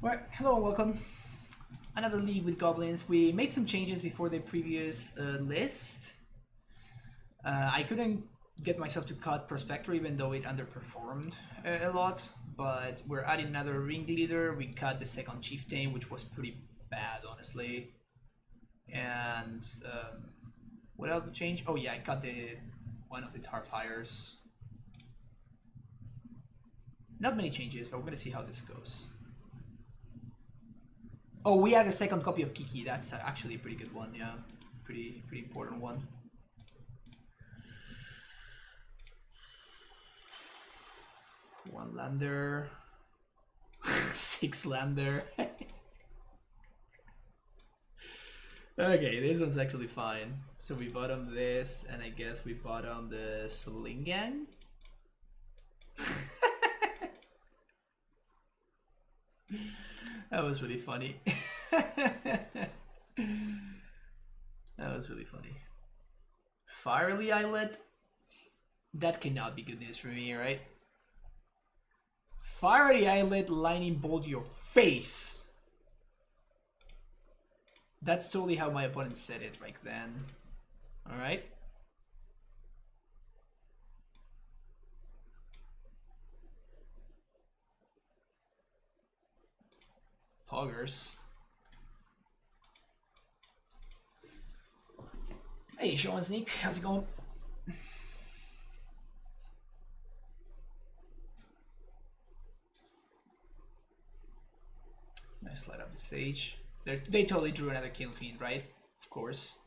Alright, hello and welcome. Another league with Goblins. We made some changes before the previous list. I couldn't get myself to cut Prospector even though it underperformed a lot, but we're adding another ringleader. We cut the second chieftain, which was pretty bad, honestly. And what else to change? Oh yeah, I cut the one of the Tarfires. Not many changes, but we're gonna see how this goes. Oh, we had a second copy of Kiki. That's actually a pretty good one, yeah. Pretty important one. One lander. 6 lander. Okay, this one's actually fine. So we bottom this, and I guess we bottom the Slingang. That was really funny. That was really funny. Firely Islet? That cannot be good news for me, right? Fiery Islet, lightning bolt your face! That's totally how my opponent said it right then. Alright. Poggers. Hey, Sean Sneak, how's it going? Nice light up the stage. They totally drew another Kill Fiend, right? Of course.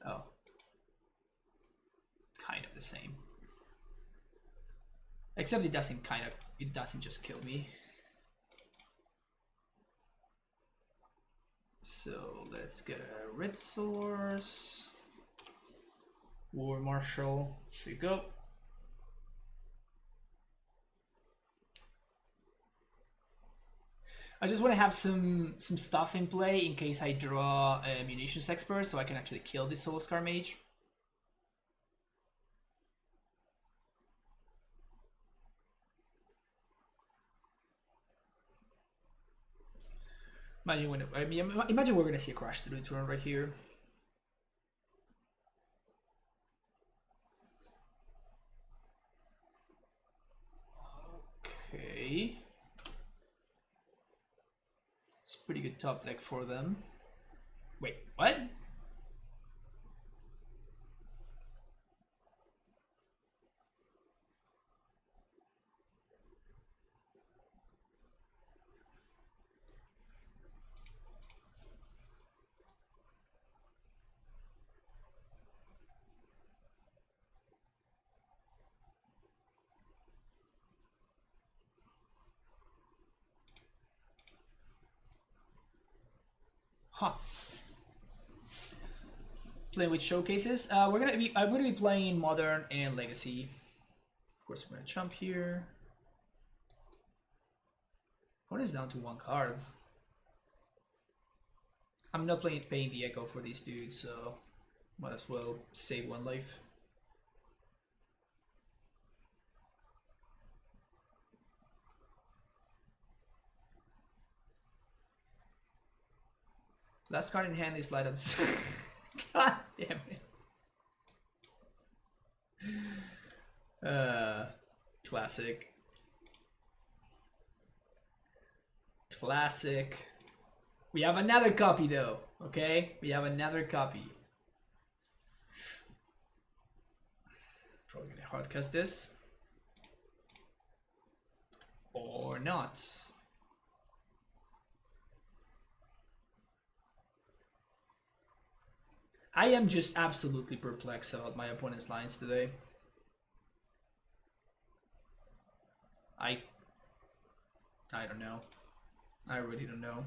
Oh. Kind of the same. Except it doesn't just kill me. So let's get a red source. War Marshal. Here we go. I just want to have some stuff in play in case I draw a munitions expert, so I can actually kill this Soul Scar Mage. Imagine we're gonna see a crash through the turn right here. Okay. It's a pretty good top deck for them. Wait, what? Huh. Playing with showcases. I'm gonna be playing Modern and Legacy. Of course, I'm gonna jump here. What is down to 1 card? I'm not paying the Echo for these dudes, so might as well save 1 life. Last card in hand is light up. God damn it. Classic. Classic. We have another copy though, okay? We have another copy. Probably gonna hardcast this. Or not. I am just absolutely perplexed about my opponent's lines today. I don't know. I really don't know.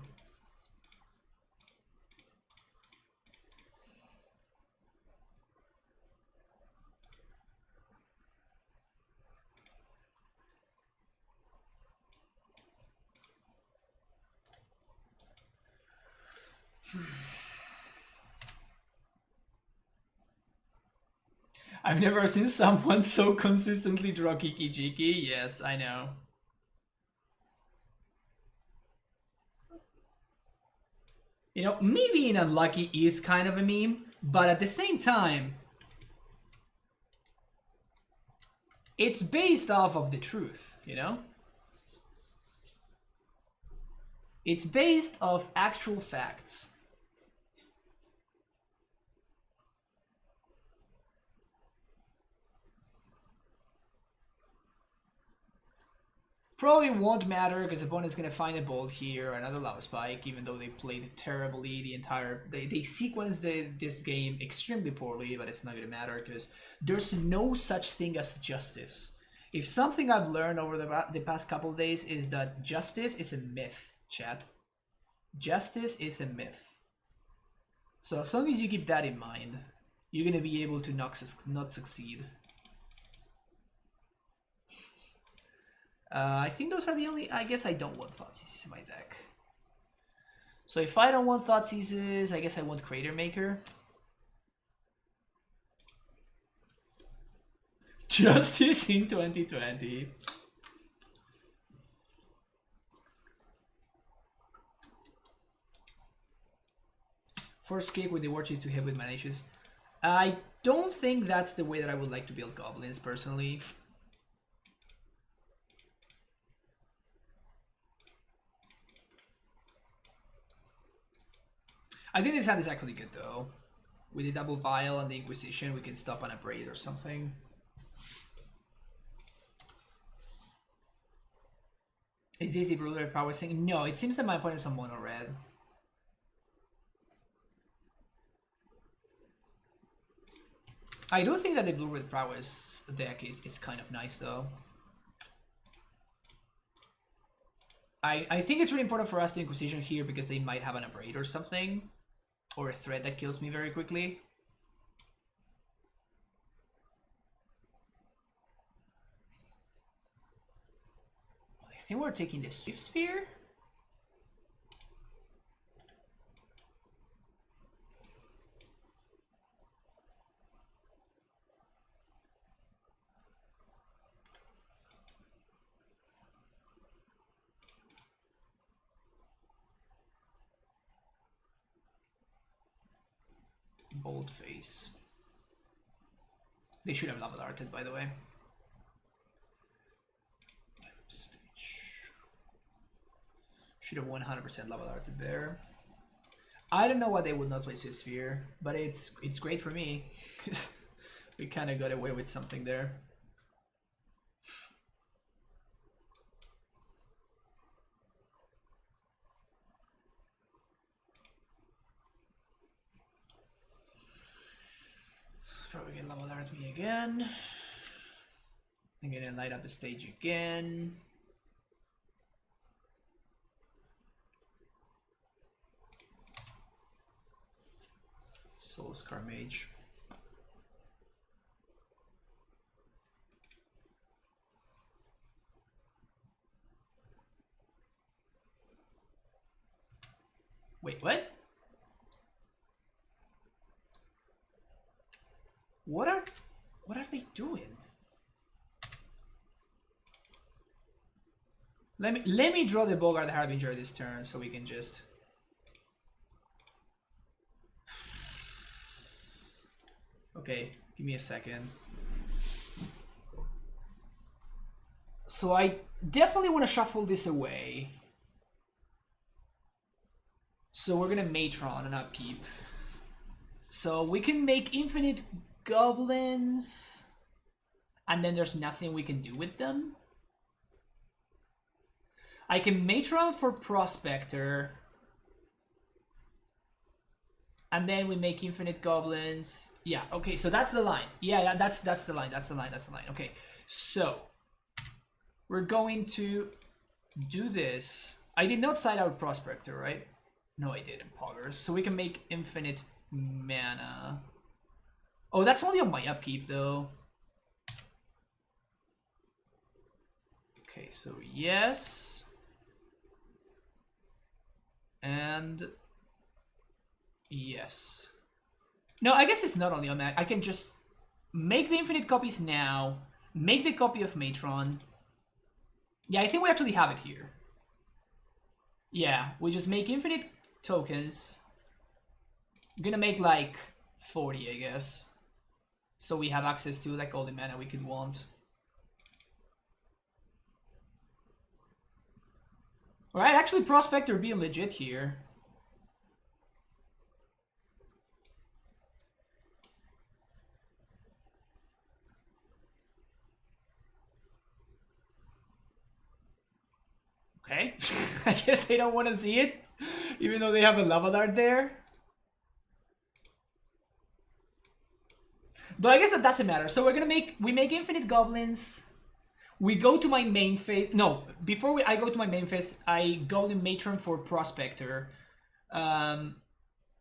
I've never seen someone so consistently draw Kiki Jiki. Yes, I know. You know, me being unlucky is kind of a meme, but at the same time, it's based off of the truth, you know? It's based off actual facts. Probably won't matter because opponent's gonna find a bolt here, another lava spike, even though they played terribly the entire. They sequenced this game extremely poorly, but it's not gonna matter because there's no such thing as justice. If something I've learned over the past couple of days is that justice is a myth, chat. Justice is a myth. So as long as you keep that in mind, you're gonna be able to not succeed. I think those are the only... I guess I don't want Thoughtseizes in my deck. So if I don't want Thoughtseizes, I guess I want Crater Maker. Justice in 2020. First kick with the Warchief to hit with Manacious. I don't think that's the way that I would like to build Goblins, personally. I think this hand is actually good though. With the double vial and the Inquisition, we can stop on a braid or something. Is this the Ruler Prowess thing? No, it seems that my opponent is on mono red. I do think that the Blue Red Prowess deck is kind of nice though. I think it's really important for us to Inquisition here because they might have an Abrade or something. Or a threat that kills me very quickly. I think we're taking the Swift Spear. Bold Face. They should have level arted, by the way. Stage. Should have 100% level arted there. I don't know why they would not play Swift Sphere, but it's great for me. We kind of got away with something there. Probably gonna level art me again. I'm gonna light up the stage again. Soul Scar Mage. Wait, what? What are they doing? Let me draw the Bogart Harbinger this turn so we can just... Okay, give me a second. So I definitely want to shuffle this away. So we're gonna Matron and upkeep. So we can make infinite Goblins, and then there's nothing we can do with them. I can Matron for Prospector, and then we make infinite Goblins. Yeah, okay, so that's the line. Yeah, that's the line. That's the line. Okay, so we're going to do this. I did not side out Prospector, right? No, I didn't, Poggers. So we can make infinite mana. Oh, that's only on my upkeep, though. Okay, so yes. And yes. No, I guess it's not only on that. I can just make the infinite copies now, make the copy of Matron. Yeah, I think we actually have it here. Yeah, we just make infinite tokens, I'm gonna make like 40, I guess. So we have access to like all the mana we could want. Alright, actually Prospector being legit here. Okay, I guess they don't want to see it, even though they have a lava dart there. But I guess that doesn't matter. So we make infinite goblins. We go to my main phase. No, before I go to my main phase, I go to Matron for Prospector.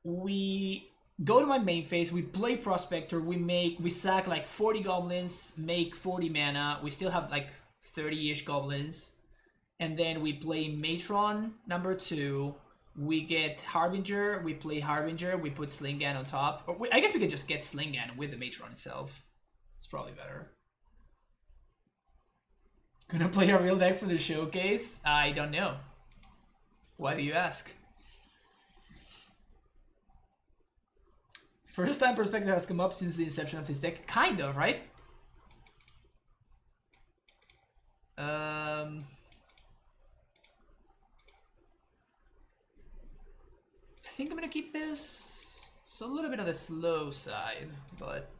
We go to my main phase. We play Prospector. We sack like 40 goblins, make 40 mana. We still have like 30-ish goblins, and then we play Matron number 2. We get Harbinger, we play Harbinger, we put Slingan on top. Or I guess we could just get Slingan with the Matron itself. It's probably better. Gonna play a real deck for the showcase? I don't know. Why do you ask? First time Perspective has come up since the inception of this deck. Kind of, right? I think I'm gonna keep this. It's a little bit on the slow side, but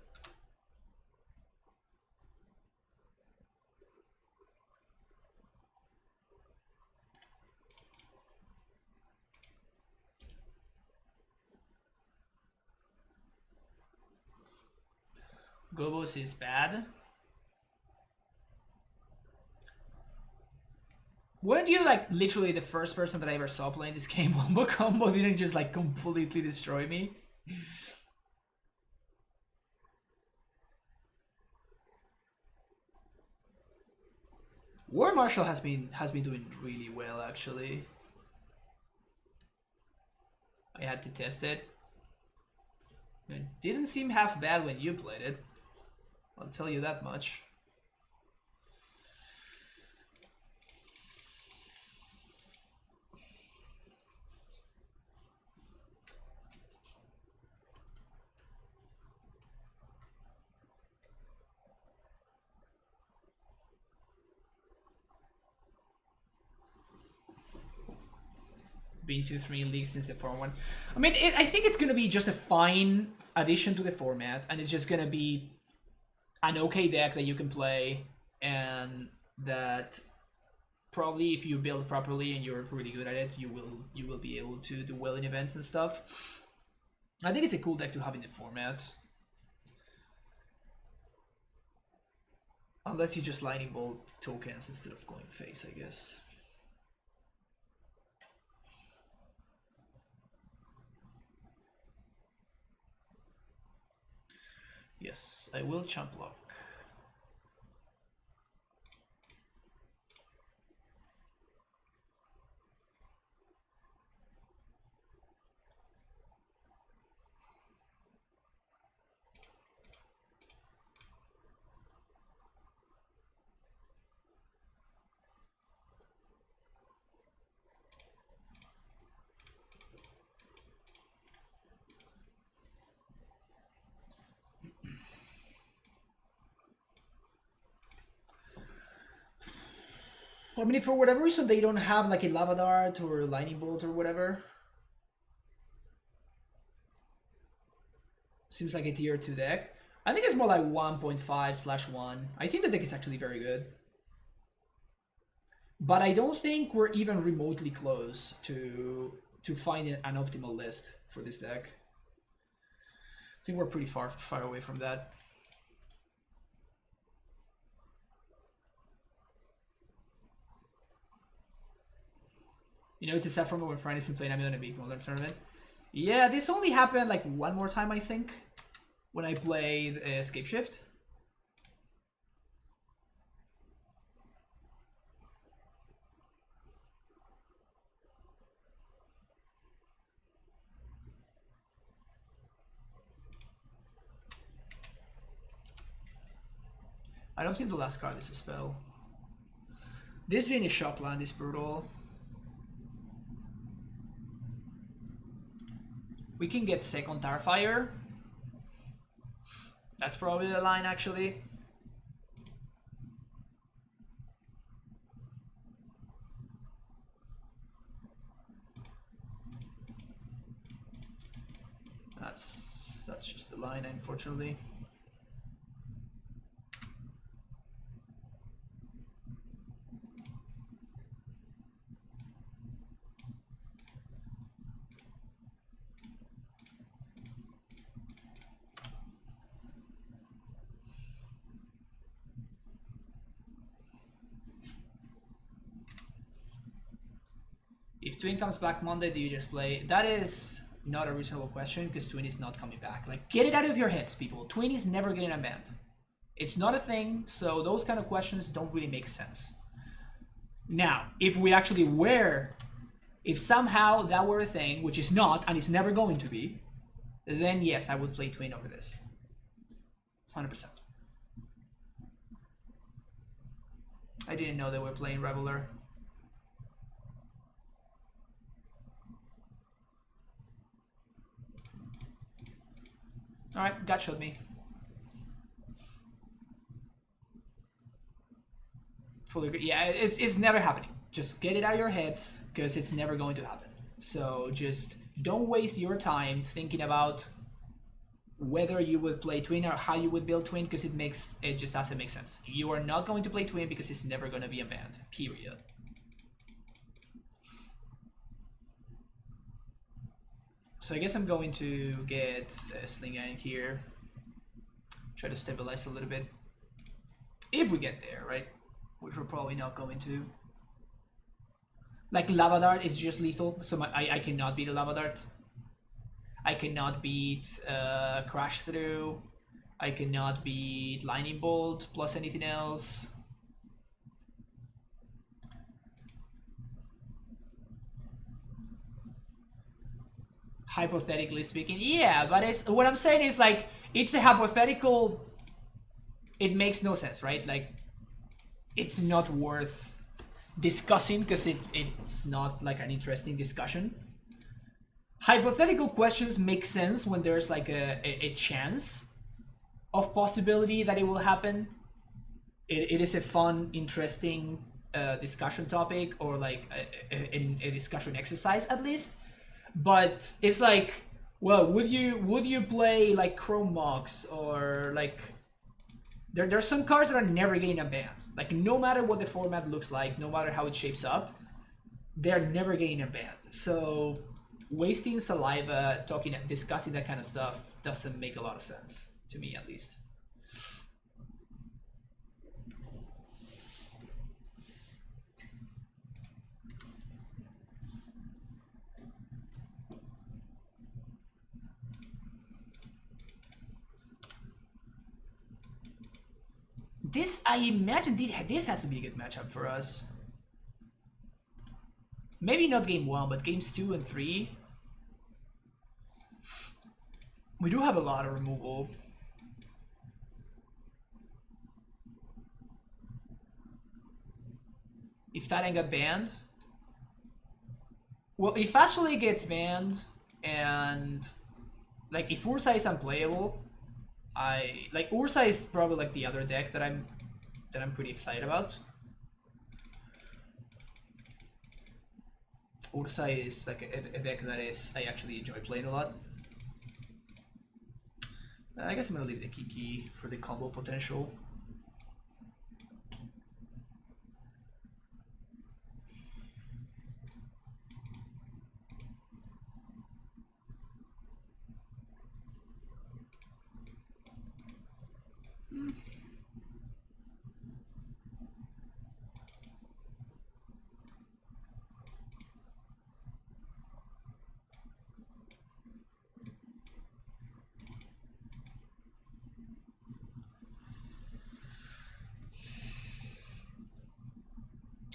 Gobbos is bad. Weren't you like literally the first person that I ever saw playing this game? Wombo Combo didn't just like completely destroy me. War Marshal has been doing really well actually. I had to test it. It didn't seem half bad when you played it. I'll tell you that much. Been 2-3 in league since the Form 1. I mean, I think it's going to be just a fine addition to the format, and it's just going to be an okay deck that you can play, and that probably if you build properly and you're really good at it, you will be able to do well in events and stuff. I think it's a cool deck to have in the format. Unless you just lightning bolt tokens instead of going face, I guess. Yes, I will chump block. I mean, if for whatever reason they don't have like a lava dart or a lightning bolt or whatever, seems like a tier 2 deck. I think it's more like 1.5/1. I think the deck is actually very good, but I don't think we're even remotely close to finding an optimal list for this deck. I think we're pretty far away from that. You know, it's a sad from when Friday isn't playing Ami on a big modern tournament. Yeah, this only happened like one more time, I think, when I played Escape Shift. I don't think the last card is a spell. This being a shop land is brutal. We can get second Starfire. That's probably the line, actually. That's just the line, unfortunately. If Twin comes back Monday, do you just play? That is not a reasonable question because Twin is not coming back. Like, get it out of your heads, people. Twin is never getting unbanned. It's not a thing, so those kind of questions don't really make sense. Now, if we actually were, if somehow that were a thing, which is not, and it's never going to be, then yes, I would play Twin over this. 100%. I didn't know they were playing Reveler. Alright, God showed me. Fully agree. Yeah, it's never happening. Just get it out of your heads, because it's never going to happen. So just don't waste your time thinking about whether you would play Twin or how you would build Twin, because it just doesn't make sense. You are not going to play Twin because it's never going to be unbanned. Period. So I guess I'm going to get Sling in here. Try to stabilize a little bit. If we get there, right? Which we're probably not going to. Like Lava Dart is just lethal, so I cannot beat a Lava Dart. I cannot beat Crash Through. I cannot beat Lightning Bolt plus anything else. Hypothetically speaking, yeah, but it's what I'm saying is like it's a hypothetical. It makes no sense, right? Like it's not worth discussing because it's not like an interesting discussion. Hypothetical questions make sense when there's like a chance of possibility that it will happen. It is a fun, interesting discussion topic, or like a discussion exercise at least. But it's like, well, would you play like Chrome Mox or like there's some cards that are never getting unbanned. Like no matter what the format looks like, no matter how it shapes up, they're never getting unbanned. So wasting saliva discussing that kind of stuff doesn't make a lot of sense to me, at least. This, I imagine, this has to be a good matchup for us. Maybe not game 1, but games 2 and 3. We do have a lot of removal. If Titan got banned, well, if Fastly gets banned, and like if Ursa is unplayable, Ursa is probably like the other deck that I'm pretty excited about. Ursa is like a deck that I actually enjoy playing a lot. I guess I'm gonna leave the Kiki for the combo potential.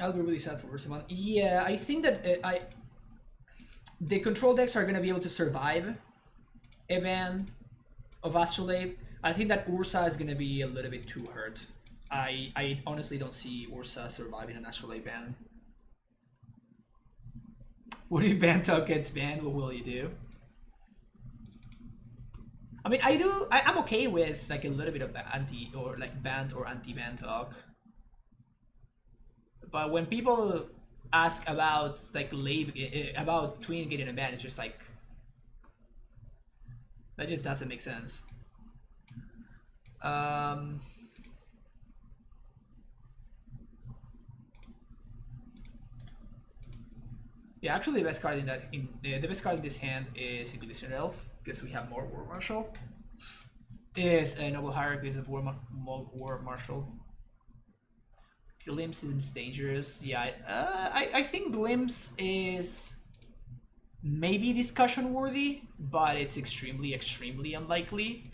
I'll be really sad for Ursaman. Yeah, I think that the control decks are gonna be able to survive a ban of Astrolabe. I think that Ursa is gonna be a little bit too hurt. I honestly don't see Ursa surviving an Astrolabe ban. What if Bantok gets banned? What will you do? I mean, I'm okay with like a little bit of anti or like banned or anti-ban talk. But when people ask about like about Tween getting a ban, it's just like that just doesn't make sense. Yeah, actually, the best card the best card in this hand is Glistener Elf because we have more War Marshal. Is a Noble Hierarchies of War Marshal. Glimpse is dangerous. Yeah, I think Glimpse is maybe discussion worthy, but it's extremely unlikely.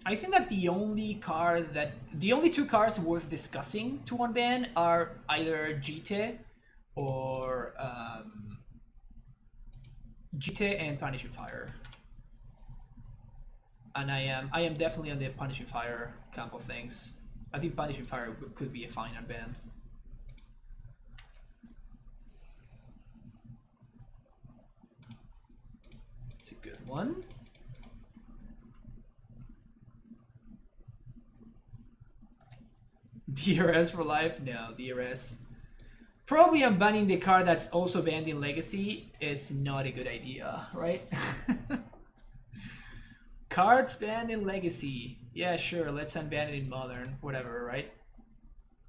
I think that the only two cards worth discussing to unban are either Jite or Jite and Punishing Fire. And I am definitely on the Punishing Fire camp of things. I think Punishing Fire could be a fine unban. It's a good one. DRS for life? No, DRS. Probably unbanning the card that's also banned in Legacy is not a good idea, right? Cards banned in Legacy. Yeah, sure, let's unban it in Modern. Whatever, right?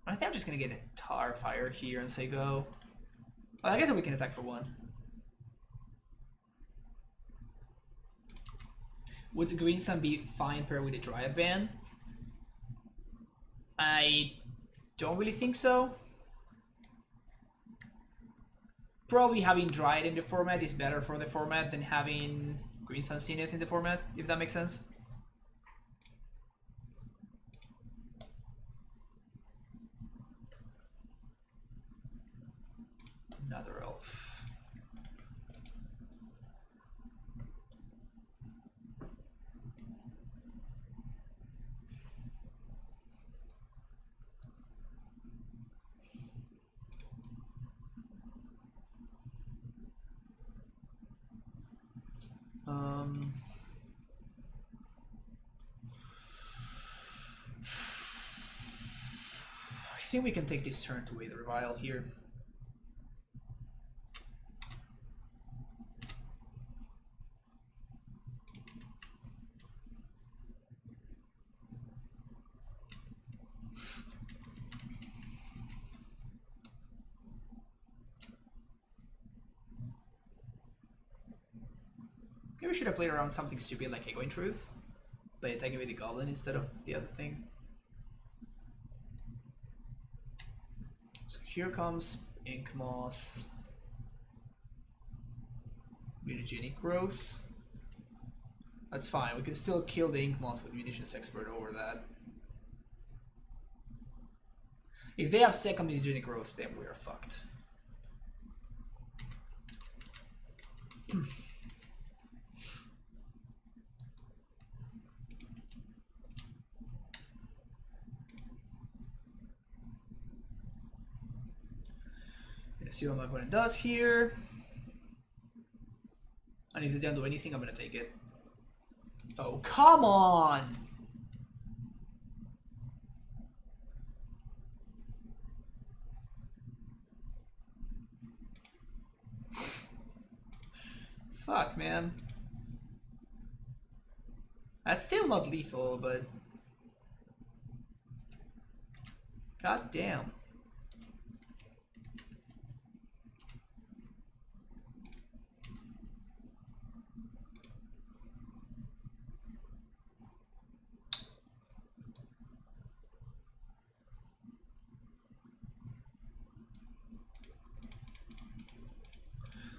I think I'm just gonna get a Tar Fire here and say go. Well, I guess we can attack for one. Would the Green Sun be fine paired with a Dryad ban? I don't really think so. Probably having Dryad in the format is better for the format than having Green Sun Zenith in the format, if that makes sense. Another elf. I think we can take this turn to Aether Vial here. Maybe we should have played around something stupid like Echoing Truth, by attacking with the Goblin instead of the other thing. So here comes Ink Moth, Mutagenic Growth. That's fine, we can still kill the Ink Moth with Munitions Expert over that. If they have second Mutagenic Growth, then we're fucked. See what my opponent does here. And if they don't do anything, I'm gonna take it. Oh, come on! Fuck, man. That's still not lethal, but... God damn.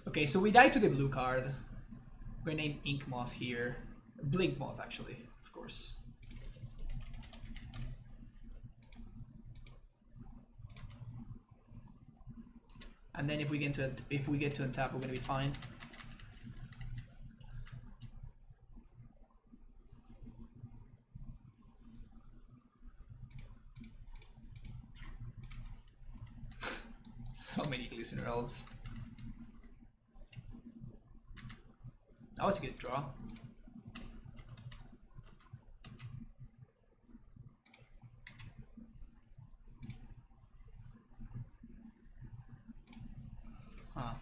Okay, so we die to the blue card. We're gonna name Ink Moth here. Blink Moth, actually, of course. And then if we get to untap, we're gonna be fine. elves. That was a good draw. Huh.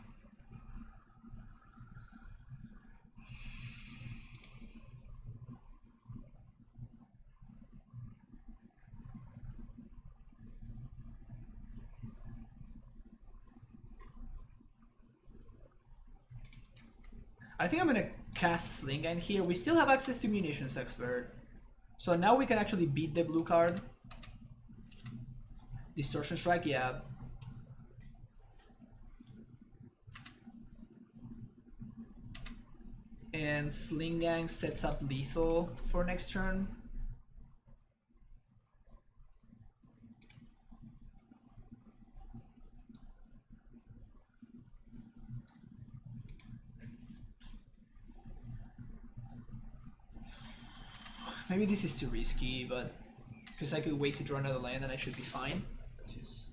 I think I'm gonna cast Sling Gang here. We still have access to Munitions Expert. So now we can actually beat the blue card. Distortion Strike, yeah. And Sling Gang sets up lethal for next turn. Maybe this is too risky, but because I could wait to draw another land and I should be fine. This is...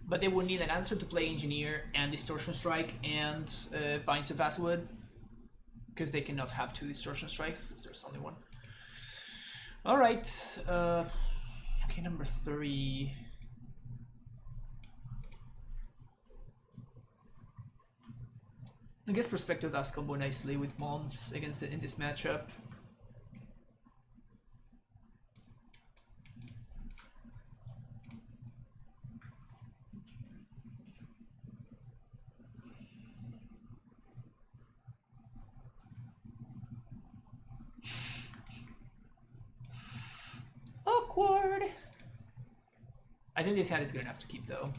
But they would need an answer to play Engineer and Distortion Strike and Vines of Azwood. Because they cannot have two Distortion Strikes, there's only one. Alright, okay, number 3. I guess Perspective does combo nicely with Mons against in this matchup. Awkward. I think this hand is good enough to keep though.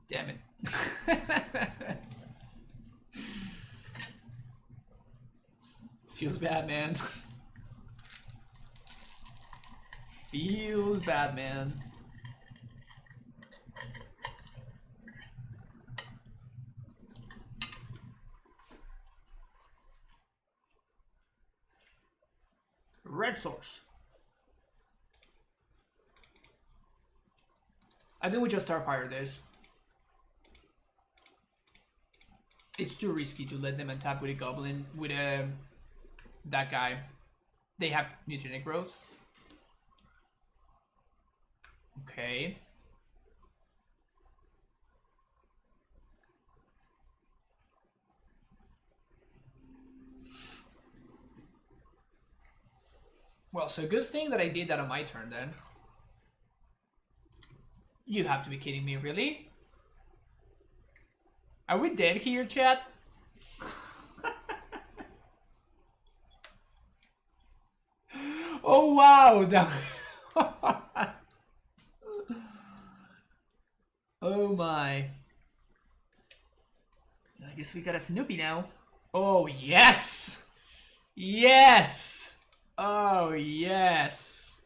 Damn it. Feels bad, man. Feels bad, man. Red source. I think we just Starfire this. It's too risky to let them untap with a Goblin, with that guy. They have Mutagenic Growth. Okay. Well, so good thing that I did that on my turn then. You have to be kidding me, really? Are we dead here, chat? Oh wow! Oh my. I guess we got a Snoopy now. Oh yes! Yes! Oh yes!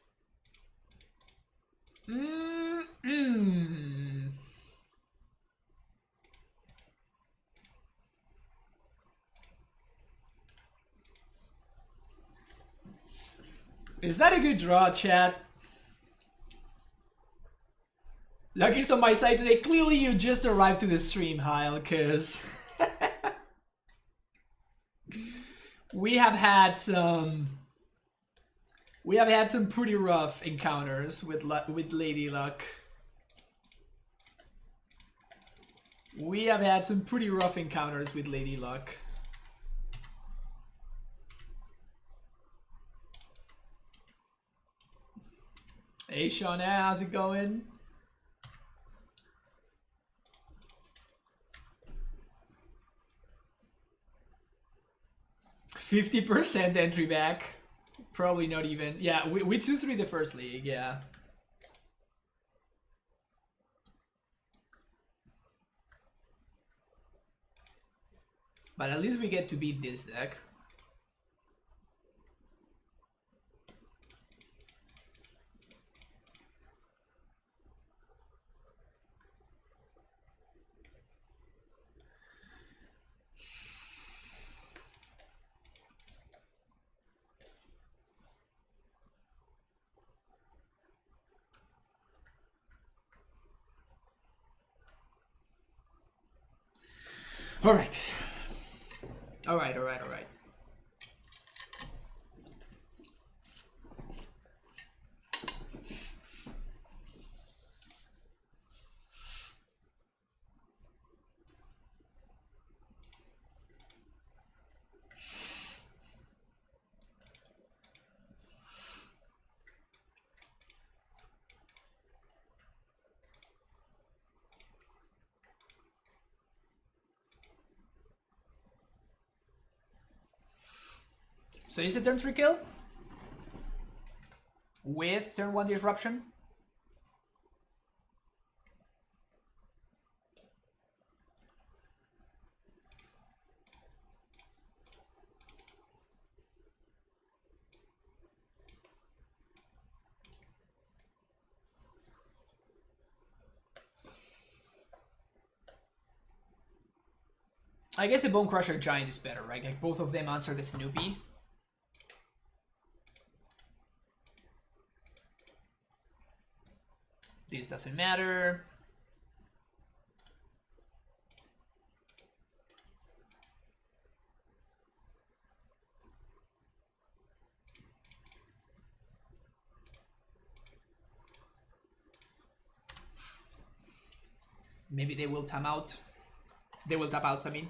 Is that a good draw, chat? Lucky's on my side today. Clearly you just arrived to the stream, Heil, cause we have had some pretty rough encounters with Lady Luck. We have had some pretty rough encounters with Lady Luck. Hey Shauna, how's it going? %50 entry back. Probably not even. Yeah, we 2-3 the first league, yeah. But at least we get to beat this deck. Alright. Alright. So is it turn 3 kill? With turn 1 disruption? I guess the Bone Crusher Giant is better, right? Like both of them answer the Snoopy. This doesn't matter. Maybe they will time out. They will tap out, I mean.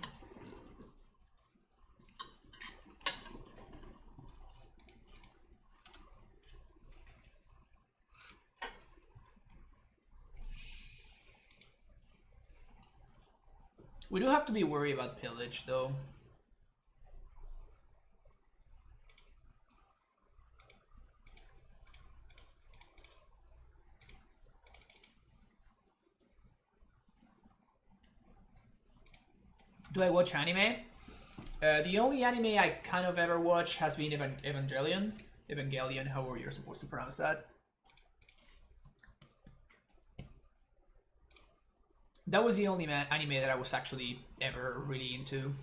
We do have to be worried about pillage, though. Do I watch anime? The only anime I kind of ever watched has been Evangelion. Evangelion, however you're supposed to pronounce that. That was the only anime that I was actually ever really into.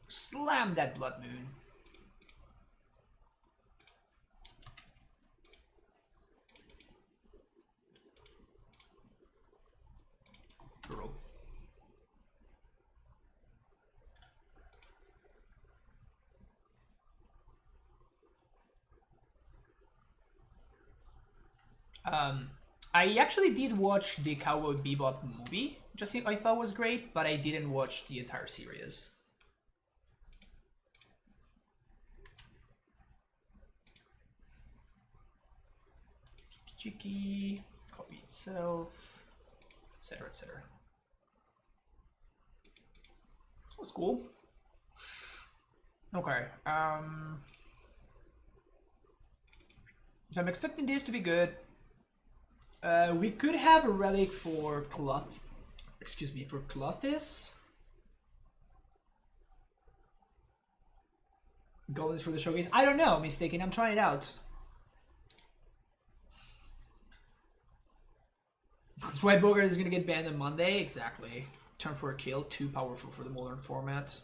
Slam that Blood Moon. Gruul. I actually did watch the Cowboy Bebop movie, which I thought was great, but I didn't watch the entire series. Chiki, copy itself, etc., etc. That was cool. Okay. So I'm expecting this to be good. We could have a relic for Cloth. Excuse me, for Clothis. Goblins for the showcase. I don't know, mistaken. I'm trying it out. Swipe Bogart is gonna get banned on Monday. Exactly. Turn for a kill. Too powerful for the modern format.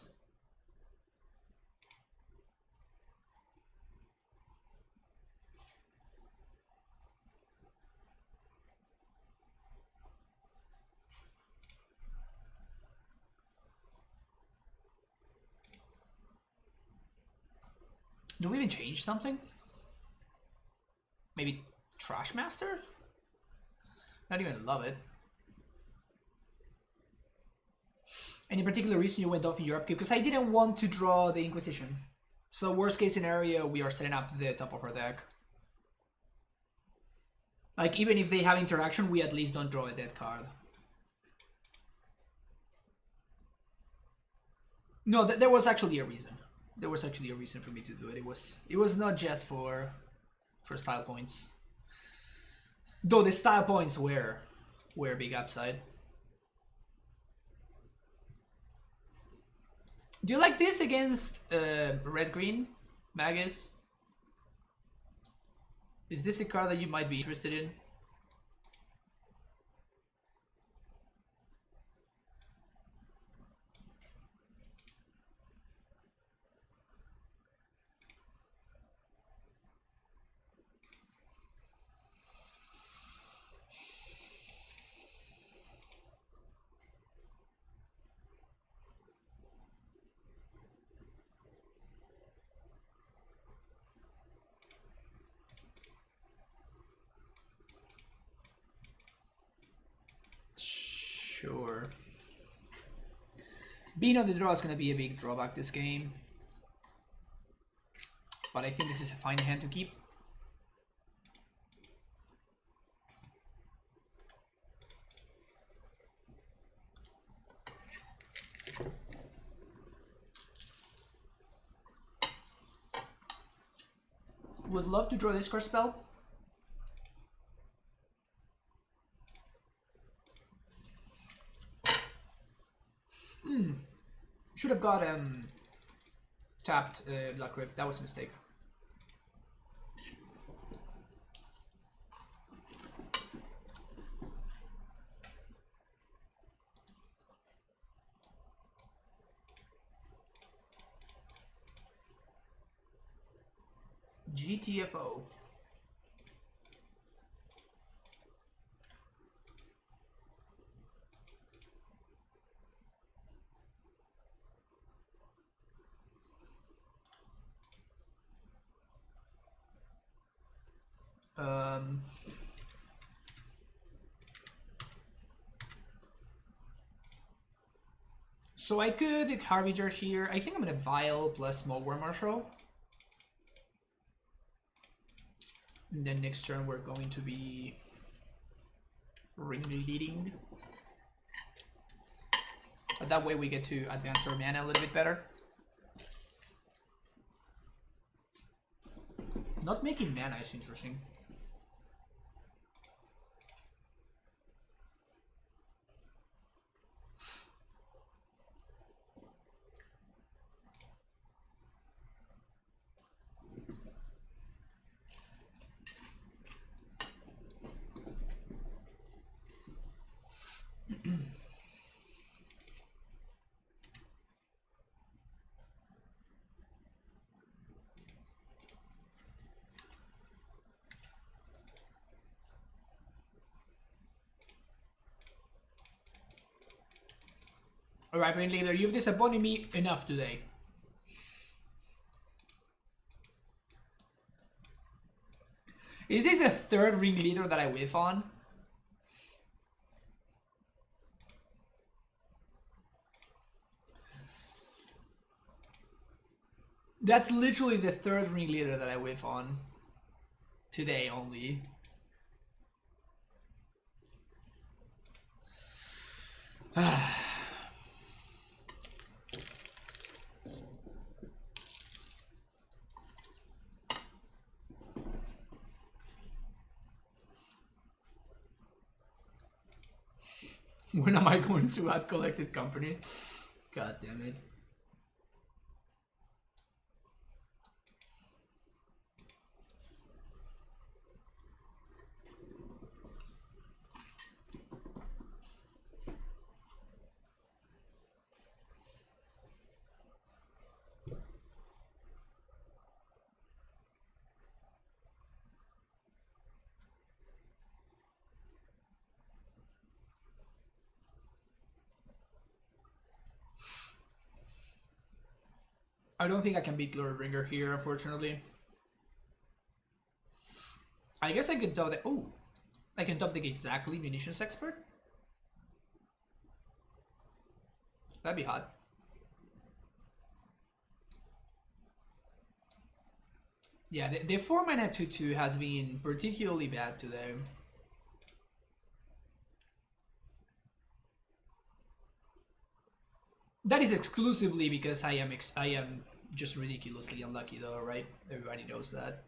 Do we even change something? Maybe Trash Master? Not even love it. Any particular reason you went off in Europe? Because I didn't want to draw the Inquisition. So worst case scenario, we are setting up the top of our deck. Like even if they have interaction, we at least don't draw a dead card. No, there was actually a reason. There was actually a reason for me to do it. It was not just for style points. Though the style points were big upside. Do you like this against red-green Magus? Is this a card that you might be interested in? Sure. Being on the draw is going to be a big drawback this game. But I think this is a fine hand to keep. Would love to draw this card spell. Should have got tapped Black Crypt. That was a mistake. GTFO. So I could Harbinger here. I think I'm gonna Vial plus Small War Marshal. And then next turn we're going to be ring leading. But that way we get to advance our mana a little bit better. Not making mana is interesting. Alright, Ring Leader, you've disappointed me enough today. Is this the third Ring Leader that I whiff on? That's literally the third Ring Leader that I whiff on. Today only. When am I going to add Collected Company? God damn it. I don't think I can beat Glorybringer here, unfortunately. I guess I could dub the... Oh! I can dub the exactly Munitions Expert? That'd be hot. Yeah, the 4 mana 2/2 has been particularly bad today. That is exclusively because I am just ridiculously unlucky though, right? Everybody knows that.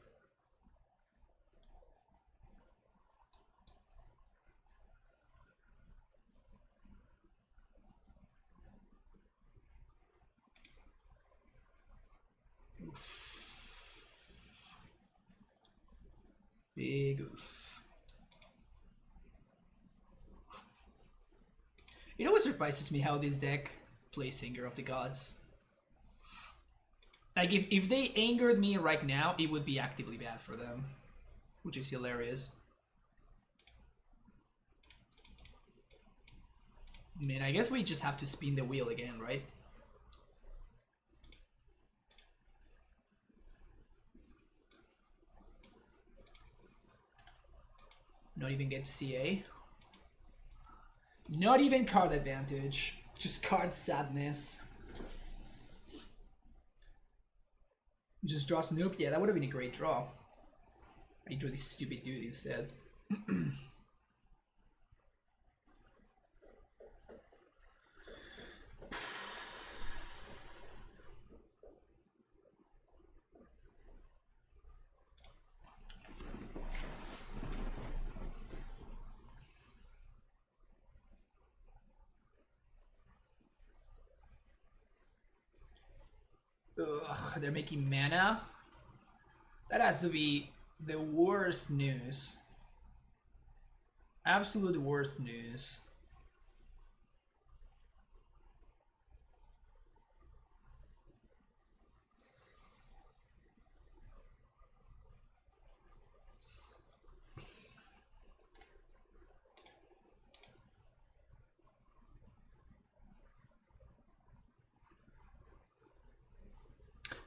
Oof. Big oof. It always surprises me how this deck plays Singer of the Gods. Like, if they angered me right now, it would be actively bad for them. Which is hilarious. I mean, I guess we just have to spin the wheel again, right? Not even get CA. Not even card advantage, just card sadness. Just draw Snoop. Yeah, that would have been a great draw. I drew this stupid dude instead. Ugh, they're making mana? That has to be the worst news. Absolute worst news.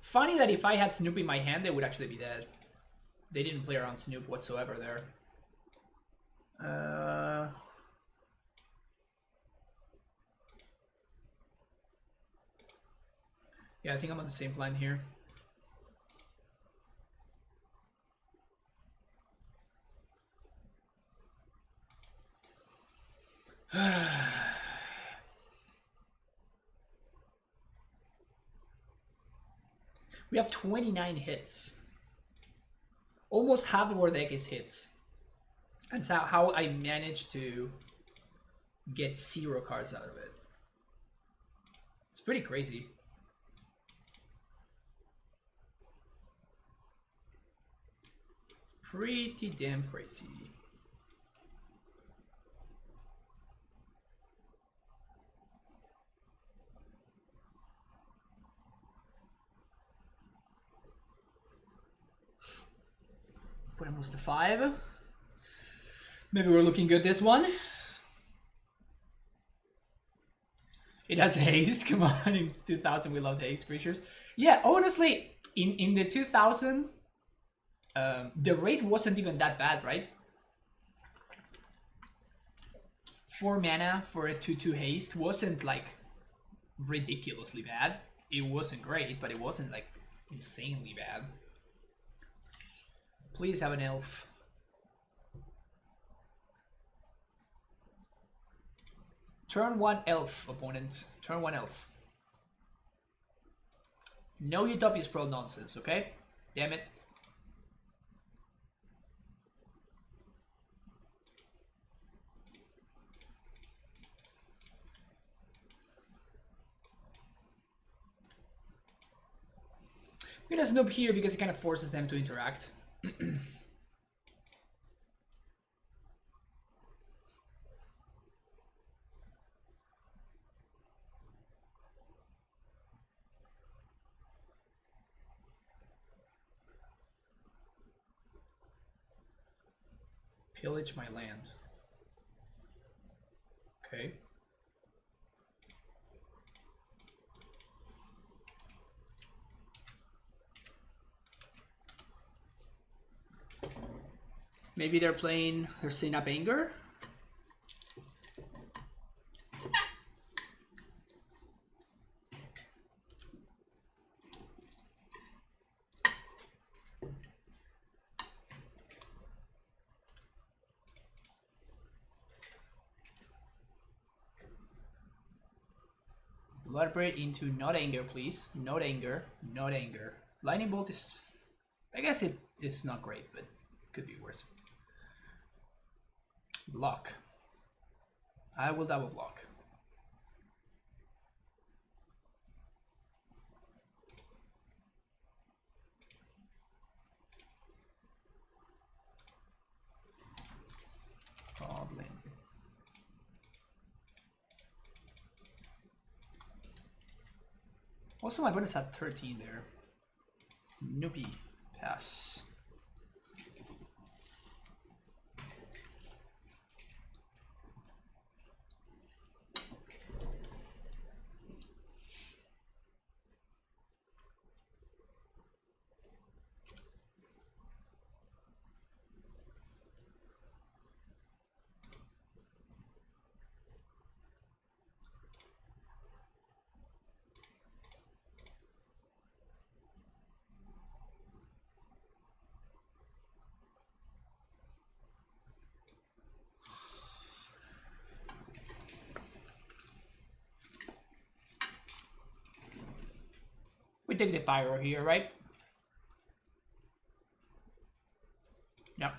Funny that if I had Snoop in my hand, they would actually be dead. They didn't play around Snoop whatsoever there. Yeah, I think I'm on the same plan here. We have 29 hits. Almost half of our deck is hits. And so how I managed to get 0 cards out of it. It's pretty crazy. Pretty damn crazy. Put almost to 5. Maybe we're looking good this one. It has haste. Come on, in 2000 we loved haste creatures. Yeah, honestly, in the 2000, the rate wasn't even that bad, right? 4 mana for a 2/2 haste wasn't like ridiculously bad. It wasn't great, but it wasn't like insanely bad. Please have an elf. Turn 1 elf, opponent. Turn 1 elf. No Utopia's Pro nonsense, okay? Damn it. I'm gonna Snoop here because it kind of forces them to interact. Pillage my land. Okay. Maybe they're playing their Synap Anger. Bloodbraid into not anger, please. Not anger. Not anger. Lightning Bolt is... I guess it is not great, but could be worse. Block. I will double block. Goblin. Also, my bonus had 13 there. Snoopy. Pass. We take the pyro here, right? Yep.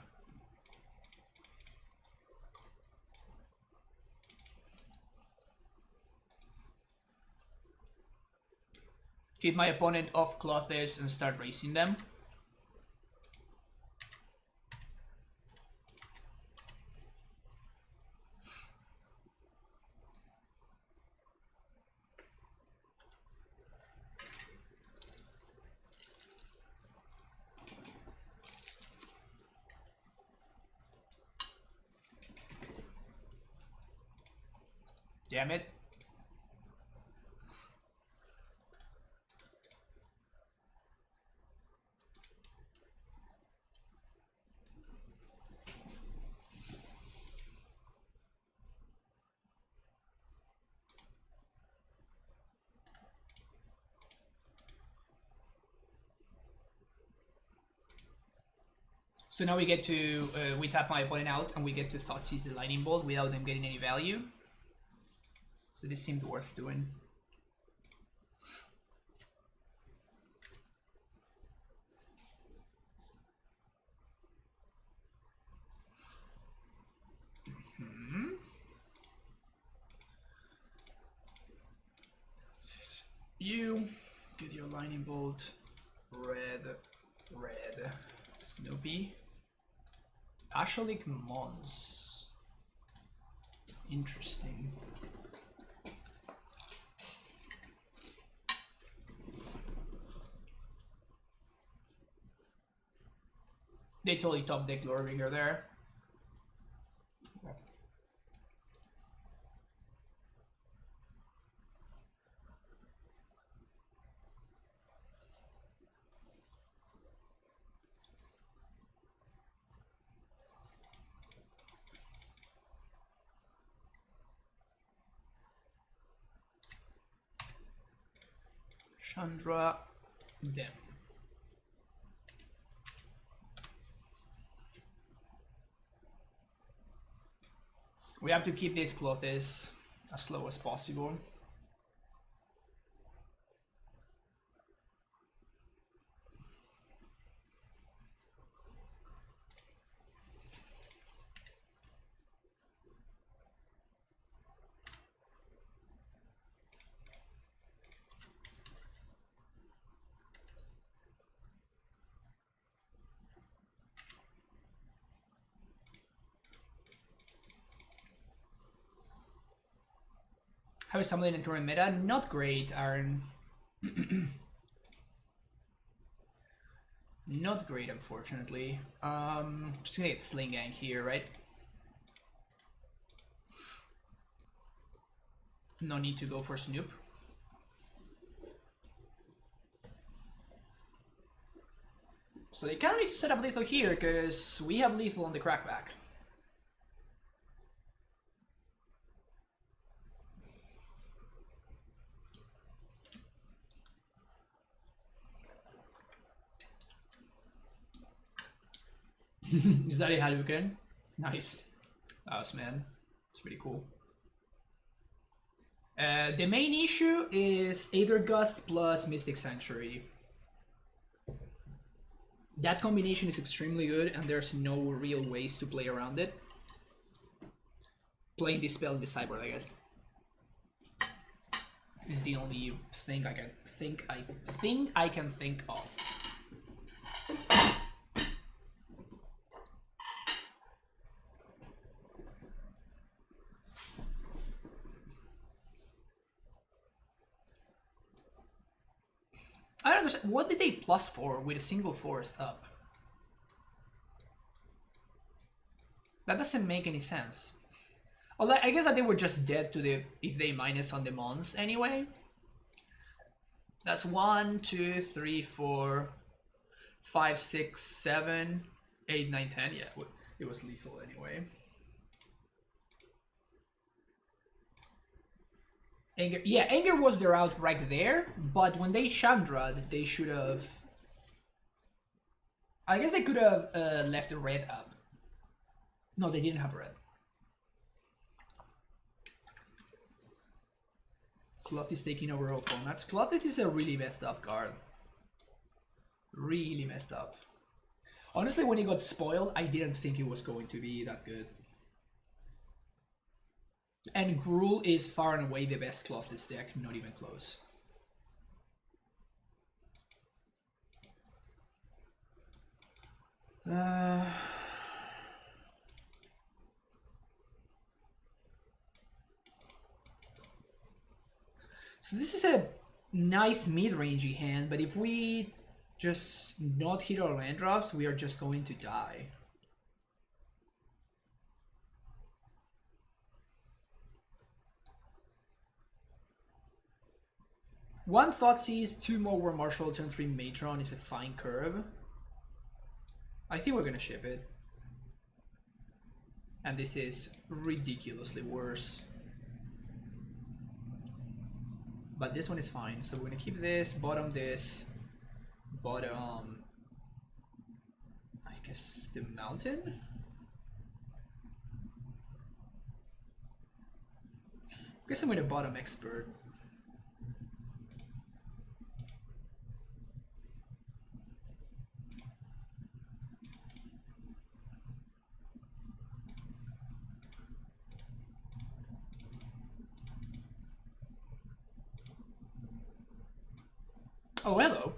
Keep my opponent off clothes and start racing them. Damn it. So now we get to, we tap my opponent out and we get to Thoughtseize the Lightning Bolt without them getting any value. So this seemed worth doing. You get your Lightning Bolt, red, Snoopy. Ashalik Mons. Interesting. They totally top deck Lorbringer there. Chandra, them. We have to keep these clothes as slow as possible. How is something in the current meta? Not great, Aaron. Not great, unfortunately. Just gonna get Sling Gang here, right? No need to go for Snoop. So they kind of need to set up lethal here, because we have lethal on the crackback. Is that a Hadouken? Nice. Us, man. It's pretty cool. The main issue is Aether Gust plus Mystic Sanctuary. That combination is extremely good, and there's no real ways to play around it. Playing this spell in the sideboard, I guess, is the only thing I can think of. I don't understand. What did they plus for with a single forest up? That doesn't make any sense. Although I guess that they were just dead to the if they minus on the mons anyway. That's 1, 2, 3, 4, 5, 6, 7, 8, 9, 10. Yeah, it was lethal anyway. Anger, yeah, Anger was their out right there, but when they Chandra'd, they should have... I guess they could have left the red up. No, they didn't have red. Cloth is taking over all formats. Cloth is a really messed up card. Really messed up. Honestly, when he got spoiled, I didn't think it was going to be that good. And Gruul is far and away the best claw of this deck, not even close. So this is a nice mid-rangey hand, but if we just not hit our land drops, we are just going to die. One Thoughtseize, 2 more War Marshal, turn 3 Matron is a fine curve. I think we're gonna ship it. And this is ridiculously worse. But this one is fine, so we're gonna keep this, bottom this, bottom, I guess the mountain? I guess I'm gonna bottom expert. Oh, hello.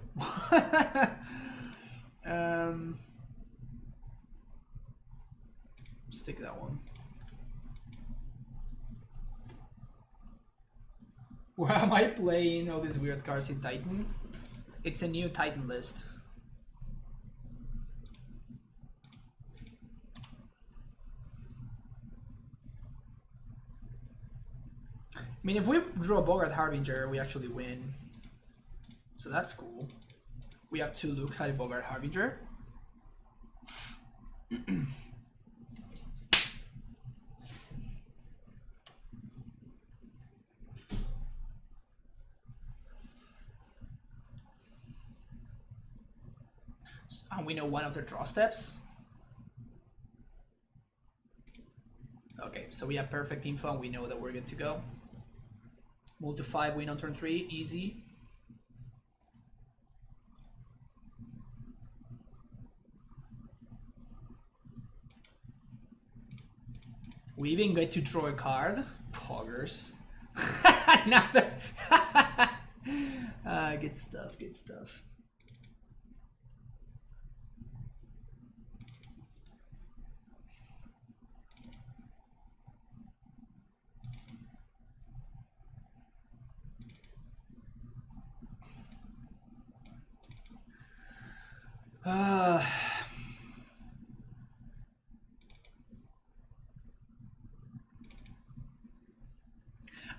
Stick that one. Why am I playing all these weird cards in Titan? It's a new Titan list. I mean, if we draw Bogart Harbinger, we actually win. So that's cool. We have 2 Luke, Harry Bogart Harbinger. And we know one of their draw steps. Okay, so we have perfect info and we know that we're good to go. Multi 5 win on turn 3, easy. We even get to draw a card. Poggers. Good stuff, good stuff.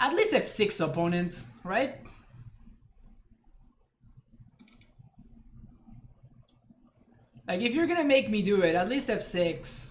At least F6 opponent, right? Like, if you're gonna make me do it, at least F6.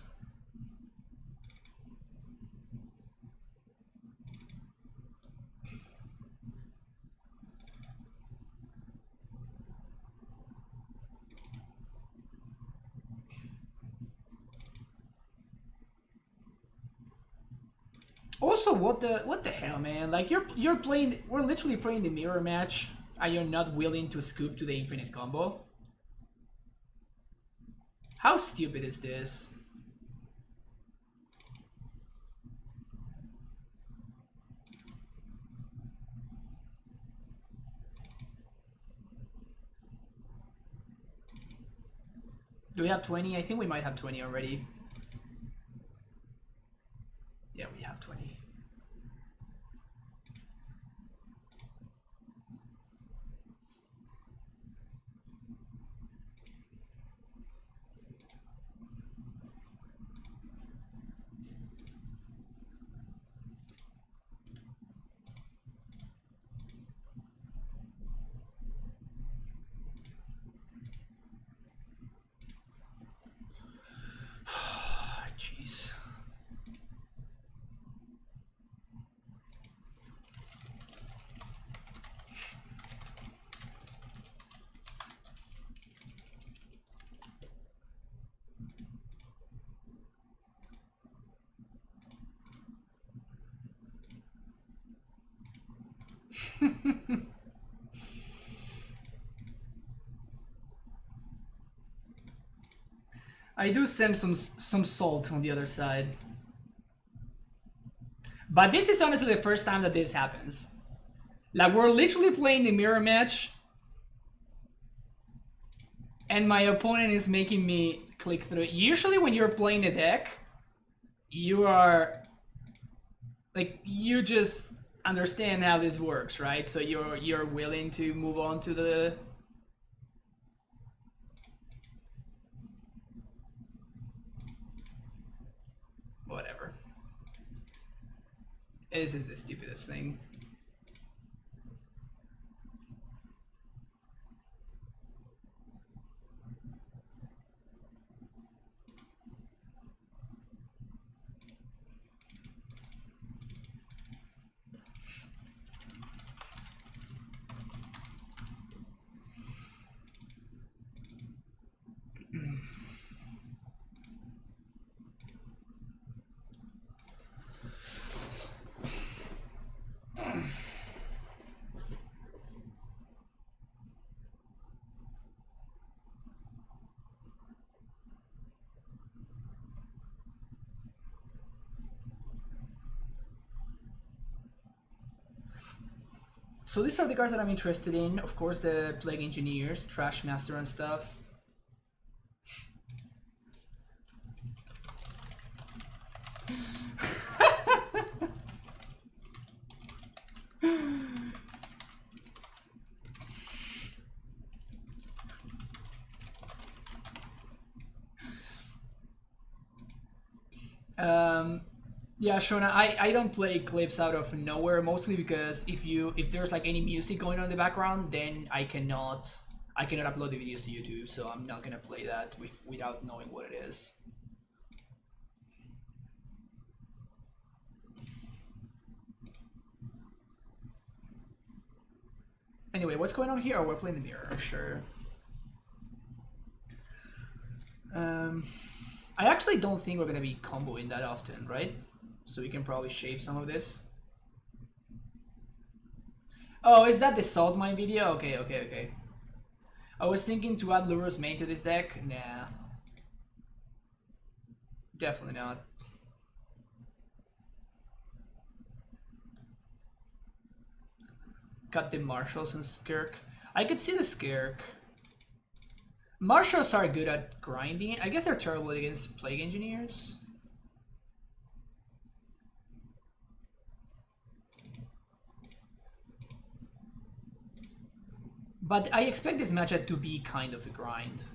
Also, what the hell, man? Like, you're playing, we're literally playing the mirror match, and you're not willing to scoop to the infinite combo. How stupid is this? Do we have 20? I think we might have 20 already. Yeah, we have 20. Jeez. I do send some salt on the other side. But this is honestly the first time that this happens. Like, we're literally playing the mirror match, and my opponent is making me click through. Usually when you're playing a deck, you are... like, you just understand how this works, right? So you're willing to move on to the... whatever. This is the stupidest thing. So these are the cards that I'm interested in. Of course, the Plague Engineers, Trash Master and stuff. Yeah, Shona, I don't play clips out of nowhere, mostly because if there's like any music going on in the background, then I cannot upload the videos to YouTube, so I'm not gonna play that without knowing what it is. Anyway, what's going on here? Oh, we're playing the mirror, sure. I actually don't think we're gonna be comboing that often, right? So we can probably shave some of this. Oh, is that the Salt Mine video? Okay. I was thinking to add Luro's main to this deck. Nah. Definitely not. Got the Marshals and Skirk. I could see the Skirk. Marshals are good at grinding. I guess they're terrible against Plague Engineers. But I expect this matchup to be kind of a grind.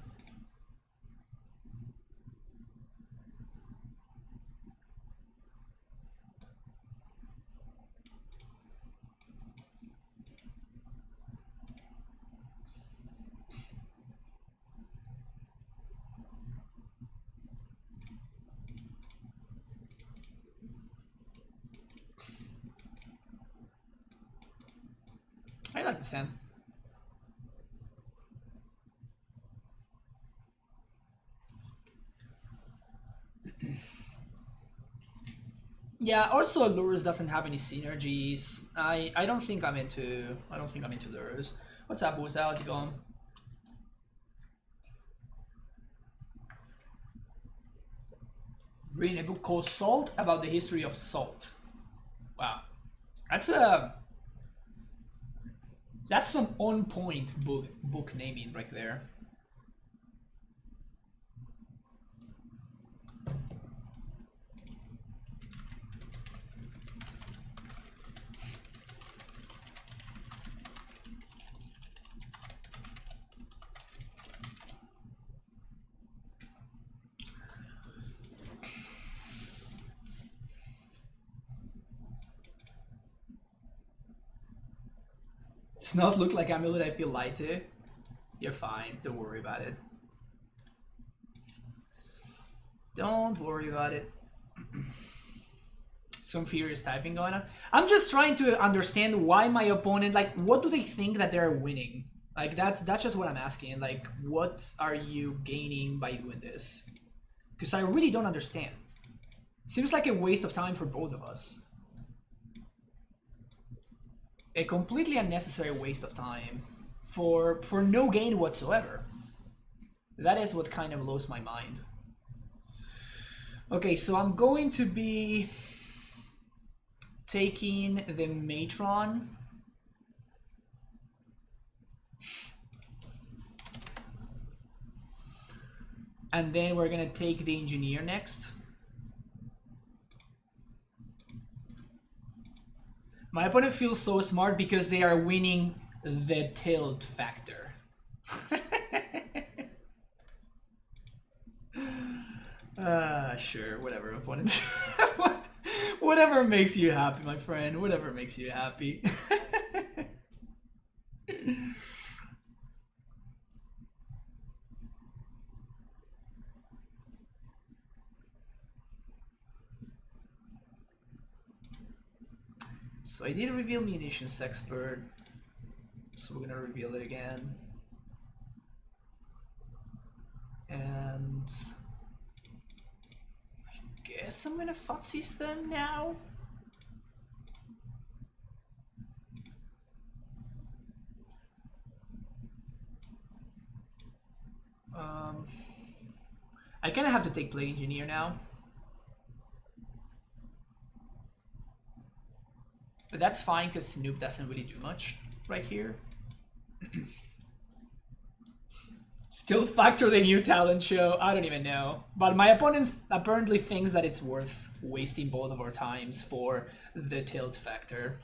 I like this hand. Yeah, also Lures doesn't have any synergies. I don't think I'm into Lures. What's up, Wusa? How's it going? Reading a book called Salt about the history of salt. Wow. That's some on point book naming right there. Does not look like Amulet I feel lied to. You're fine, don't worry about it. Don't worry about it. Some furious typing going on. I'm just trying to understand why my opponent, like, what do they think that they're winning? Like, that's just what I'm asking. Like, what are you gaining by doing this? Because I really don't understand. Seems like a waste of time for both of us. A completely unnecessary waste of time for no gain whatsoever. That is what kind of blows my mind. Okay, so I'm going to be taking the Matron. And then we're gonna take the Engineer next. My opponent feels so smart because they are winning the tilt factor. Sure, whatever, opponent. Whatever makes you happy, my friend. Whatever makes you happy. So I did reveal Munitions Expert. So we're gonna reveal it again. And I guess I'm gonna Futsis them now. I kinda have to take Play Engineer now. But that's fine because Snoop doesn't really do much right here. Still factor the new talent show? I don't even know. But my opponent apparently thinks that it's worth wasting both of our times for the tilt factor.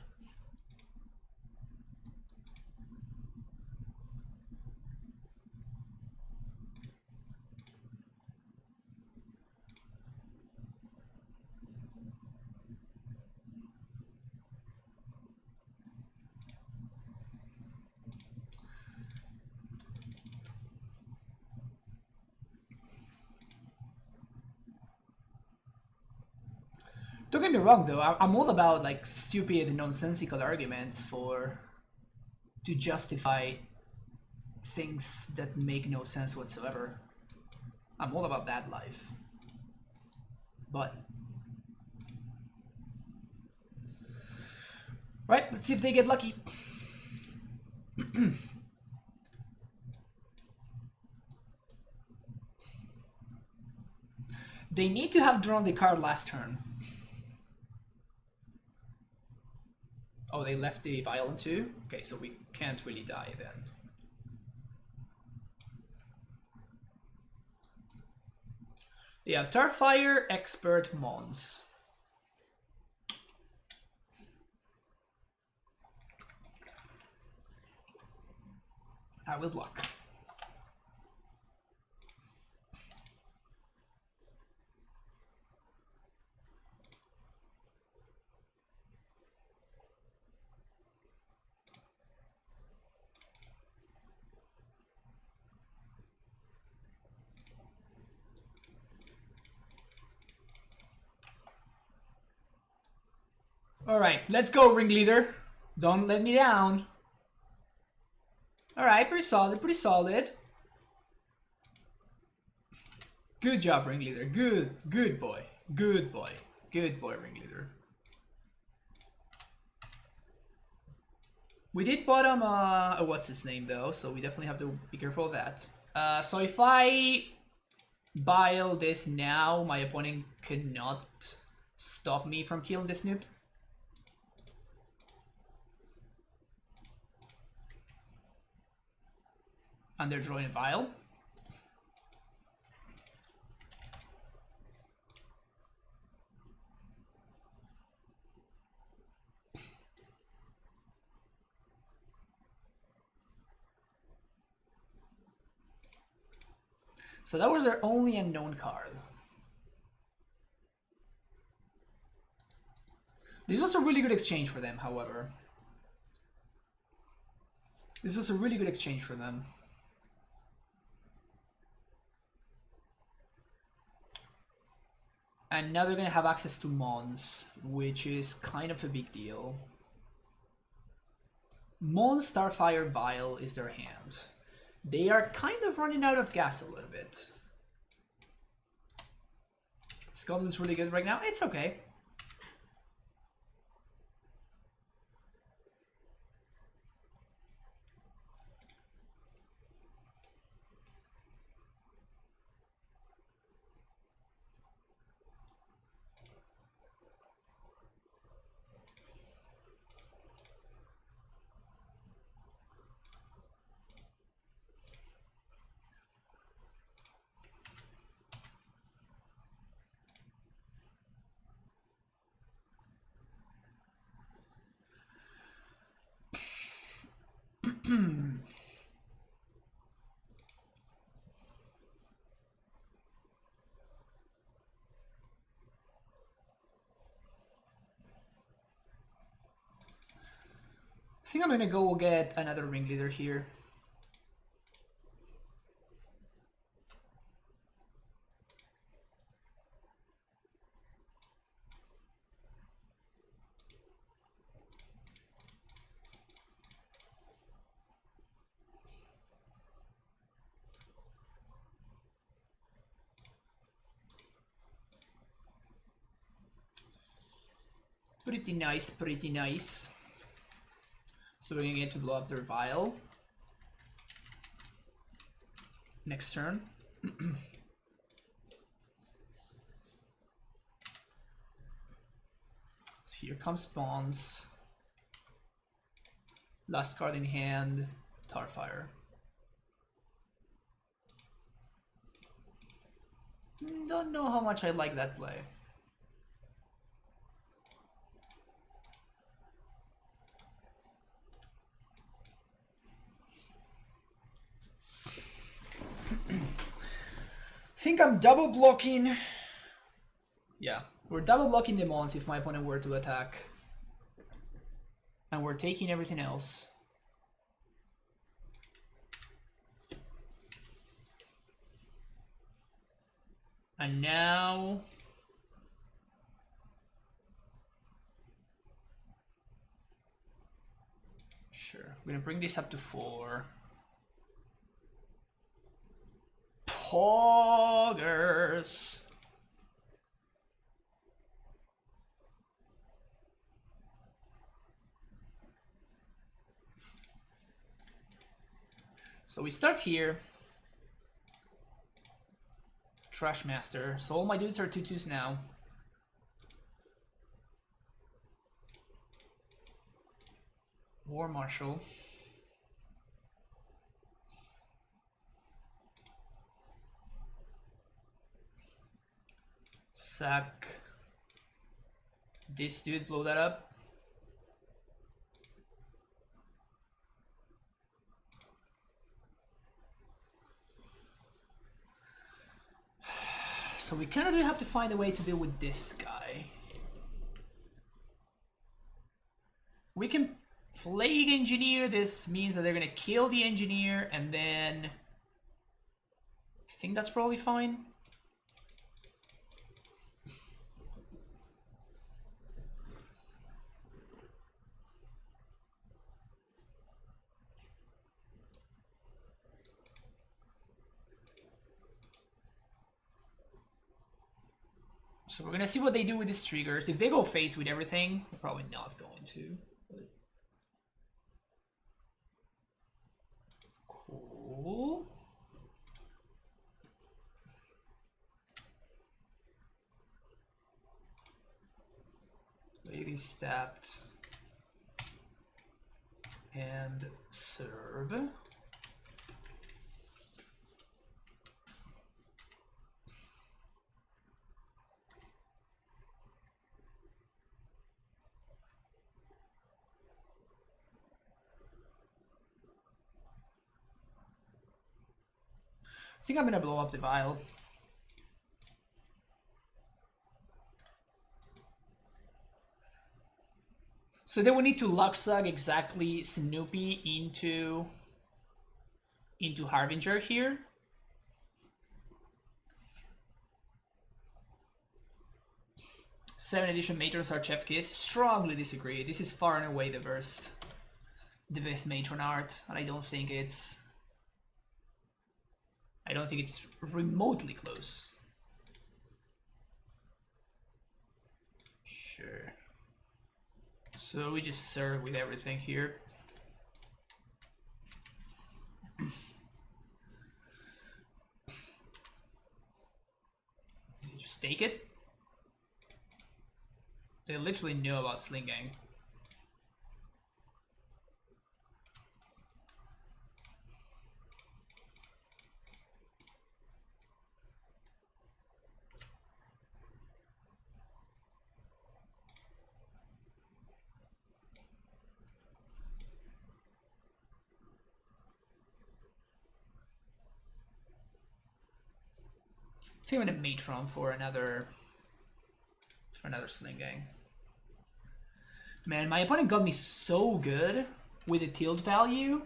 Don't get me wrong though, I'm all about like stupid, nonsensical arguments to justify things that make no sense whatsoever. I'm all about that life. But right, let's see if they get lucky. They need to have drawn the card last turn. Oh, they left the violin too? Okay, so we can't really die then. They have Starfire, Expert, Mons. I will block. Alright, let's go, Ringleader. Don't let me down. Alright, pretty solid, pretty solid. Good job, Ringleader. Good boy. Good boy. Good boy, Ringleader. We did bottom what's his name though, so we definitely have to be careful of that. So if I bile this now, my opponent cannot stop me from killing the Snoop. And they're drawing a vial. So that was their only unknown card. This was a really good exchange for them, however. This was a really good exchange for them. And now they're gonna have access to Mons, which is kind of a big deal. Mons, Starfire, Vial is their hand. They are kind of running out of gas a little bit. Scotland's really good right now. It's okay. I think I'm gonna go get another ringleader here. Pretty nice, pretty nice. So we're gonna get to blow up their vial. Next turn. So here comes spawns. Last card in hand, Tarfire. Don't know how much I like that play. Think I'm double blocking. Yeah, we're double blocking the mons if my opponent were to attack. And we're taking everything else. And now... Sure, I'm gonna bring this up to 4. Poggers! So we start here. Trash Master. So all my dudes are 2/2s now. War Marshal. Sack. This dude, blow that up. So we kind of do have to find a way to deal with this guy. We can Plague Engineer. This means that they're gonna kill the engineer, and then I think that's probably fine. So we're gonna see what they do with these triggers. If they go face with everything, we're probably not going to. But... Cool. Lady Stabbed. And Serb. I think I'm gonna blow up the vial. So then we need to Luxug exactly Snoopy into Harbinger here. Seventh edition Matron's Archefkis. Strongly disagree. This is far and away the best Matron art, and I don't think it's remotely close. Sure. So we just serve with everything here. You just take it. They literally know about Sling Gang. think I'm gonna Matron for another slinging. Man, my opponent got me so good with the tilt value.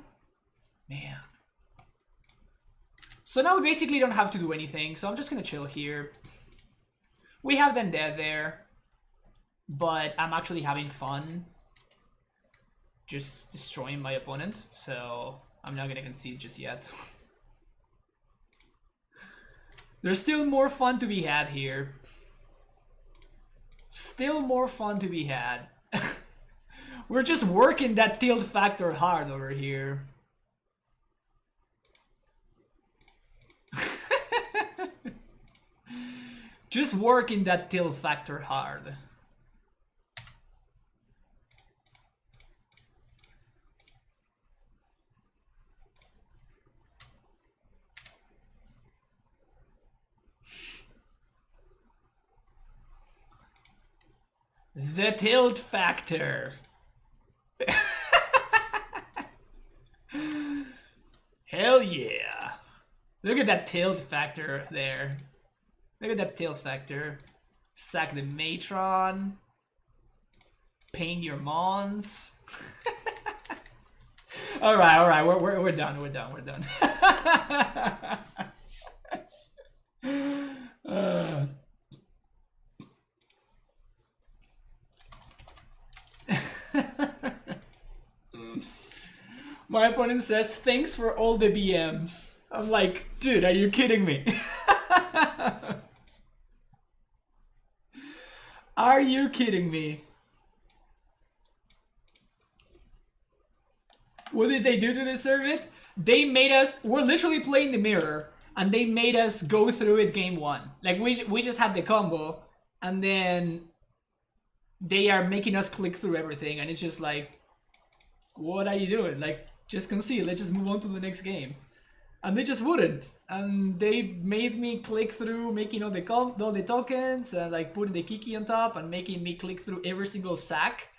Man. So now we basically don't have to do anything, so I'm just gonna chill here. We have them dead there, but I'm actually having fun just destroying my opponent, so I'm not gonna concede just yet. There's still more fun to be had here. Still more fun to be had. We're just working that tilt factor hard over here. Just working that tilt factor hard. The tilt factor. Hell yeah. Look at that tilt factor there. Look at that tilt factor. Sack the Matron. Paint your Mons. Alright, we're done, we're done. My opponent says, thanks for all the BMs. I'm like, dude, are you kidding me? Are you kidding me? What did they do to deserve it? They made us, we're literally playing the mirror, and they made us go through it game one. Like, we just had the combo, and then they are making us click through everything, and it's just like, what are you doing? Like, just concede, let's just move on to the next game. And they just wouldn't. And they made me click through making all the tokens, and like putting the Kiki on top, and making me click through every single sack.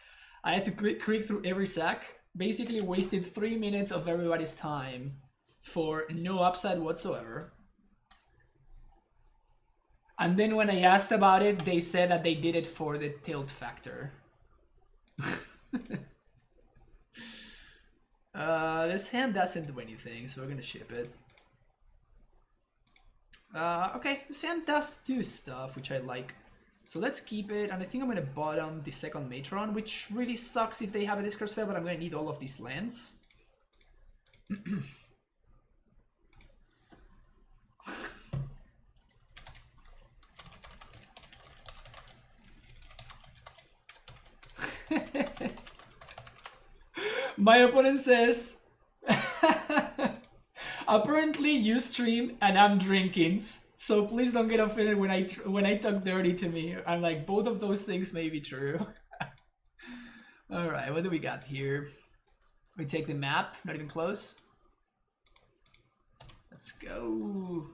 I had to click through every sack. Basically wasted 3 minutes of everybody's time for no upside whatsoever. And then when I asked about it, they said that they did it for the tilt factor. This hand doesn't do anything, so we're gonna ship it. Okay, this hand does do stuff, which I like. So let's keep it, and I think I'm gonna bottom the second Matron, which really sucks if they have a discard spell, but I'm gonna need all of these lands. My opponent says, apparently you stream and I'm drinking, so please don't get offended when I talk dirty to me. I'm like, both of those things may be true. Alright, what do we got here? We take the map, not even close. Let's go.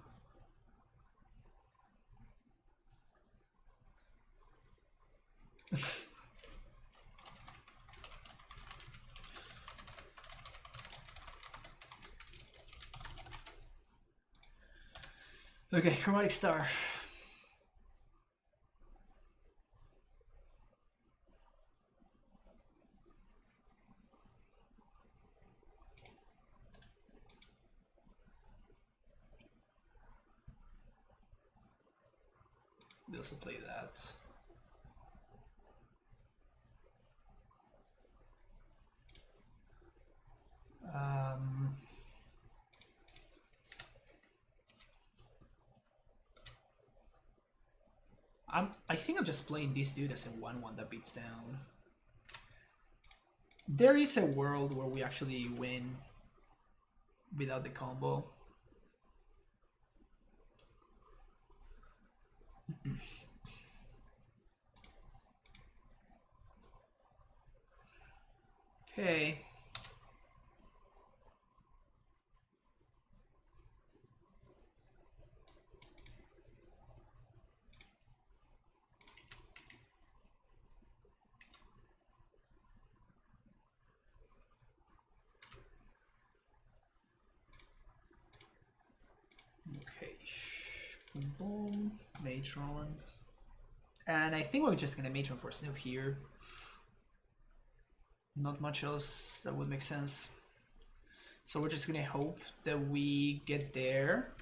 Okay, Chromatic Star. They also play that. I think I'm just playing this dude as a 1-1 that beats down. There is a world where we actually win without the combo. Okay. Okay. Boom. Matron. And I think we're just gonna Matron for Snoop here. Not much else that would make sense. So we're just gonna hope that we get there.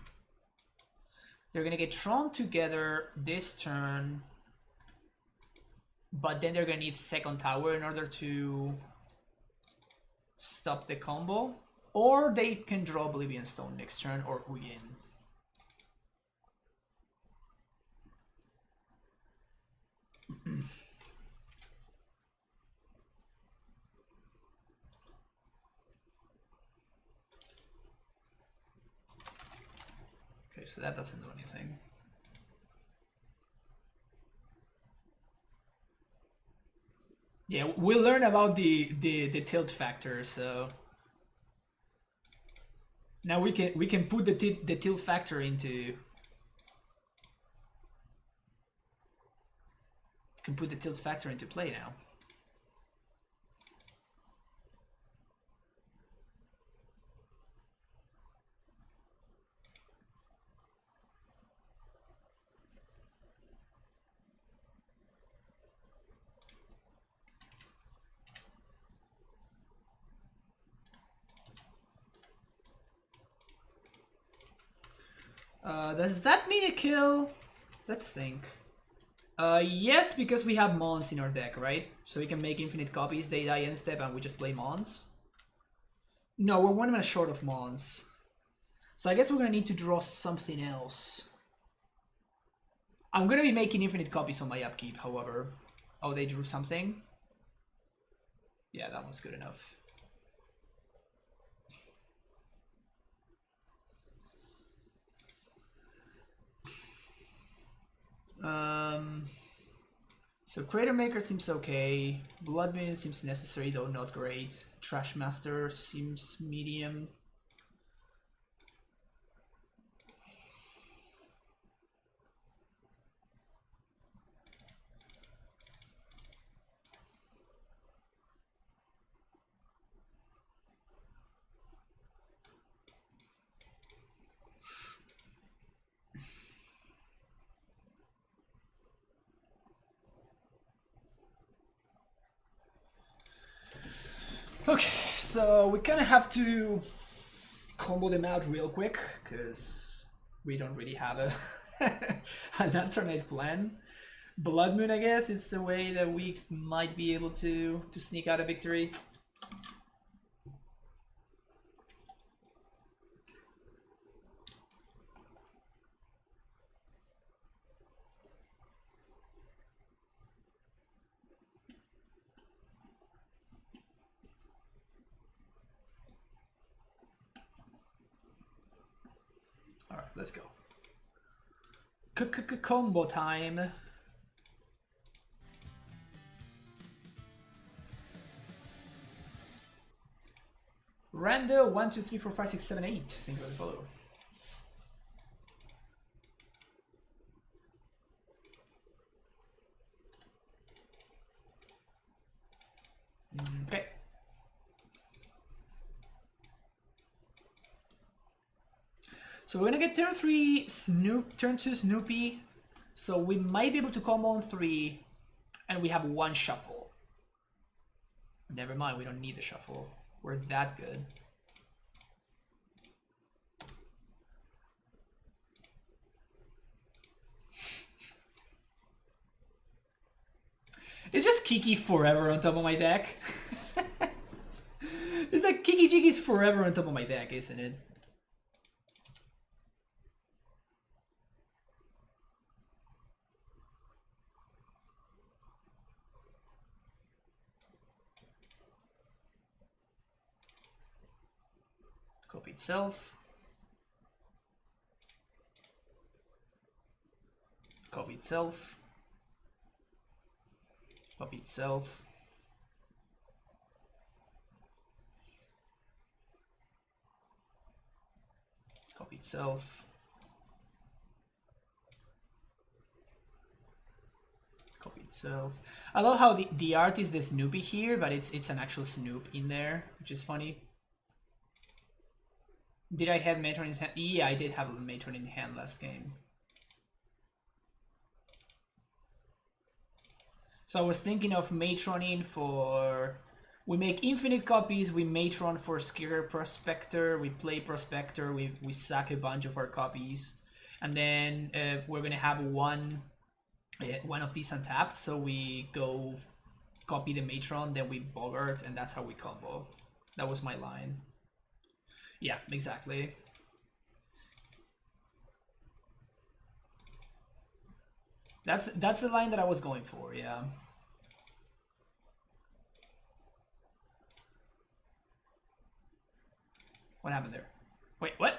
They're gonna get Tron together this turn, but then they're gonna need second tower in order to stop the combo. Or they can draw Oblivion Stone next turn or win. Okay, so that doesn't do anything. Yeah, we'll learn about the tilt factor, so now we can put the tilt factor into play now. Does that mean a kill? Let's think. Yes, because we have Mons in our deck, right? So we can make infinite copies, they die end step, and we just play Mons. No, we're 1 mana short of Mons. So I guess we're gonna need to draw something else. I'm gonna be making infinite copies on my upkeep, however. Oh, they drew something? Yeah, that was good enough. So Crater Maker seems okay. Blood Moon seems necessary, though not great. Trash Master seems medium. Okay, so we kind of have to combo them out real quick because we don't really have an alternate plan. Blood Moon, I guess, is a way that we might be able to sneak out a victory. Alright, let's go. Combo time. Rando 1, 2, 3, 4, 5, 6, 7, 8. Think of the follow. Okay. So we're gonna get turn 3 Snoop, turn 2 Snoopy. So we might be able to combo on 3, and we have 1 shuffle. Never mind, we don't need the shuffle. We're that good. It's just Kiki forever on top of my deck. It's like Kiki Jiki's forever on top of my deck, isn't it? Copy itself. Copy itself. Copy itself. Copy itself. Copy itself. I love how the art is the Snoopy here, but it's an actual Snoop in there, which is funny. Did I have Matron in hand? Yeah, I did have a Matron in hand last game. So I was thinking of matroning for... We make infinite copies, we matron for Skier Prospector, we play Prospector, we sack a bunch of our copies. And then we're gonna have one of these untapped, so we go copy the matron, then we boggart, and that's how we combo. That was my line. Yeah, exactly. That's the line that I was going for, yeah. What happened there? Wait, what?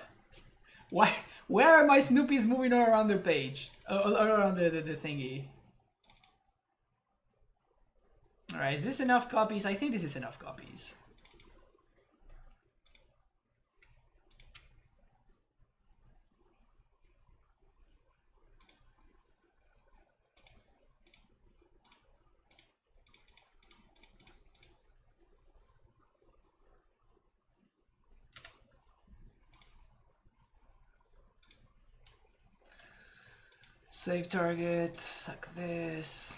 Why? Where are my Snoopies moving around the page? Around the thingy. Alright, is this enough copies? I think this is enough copies. Save target, suck this.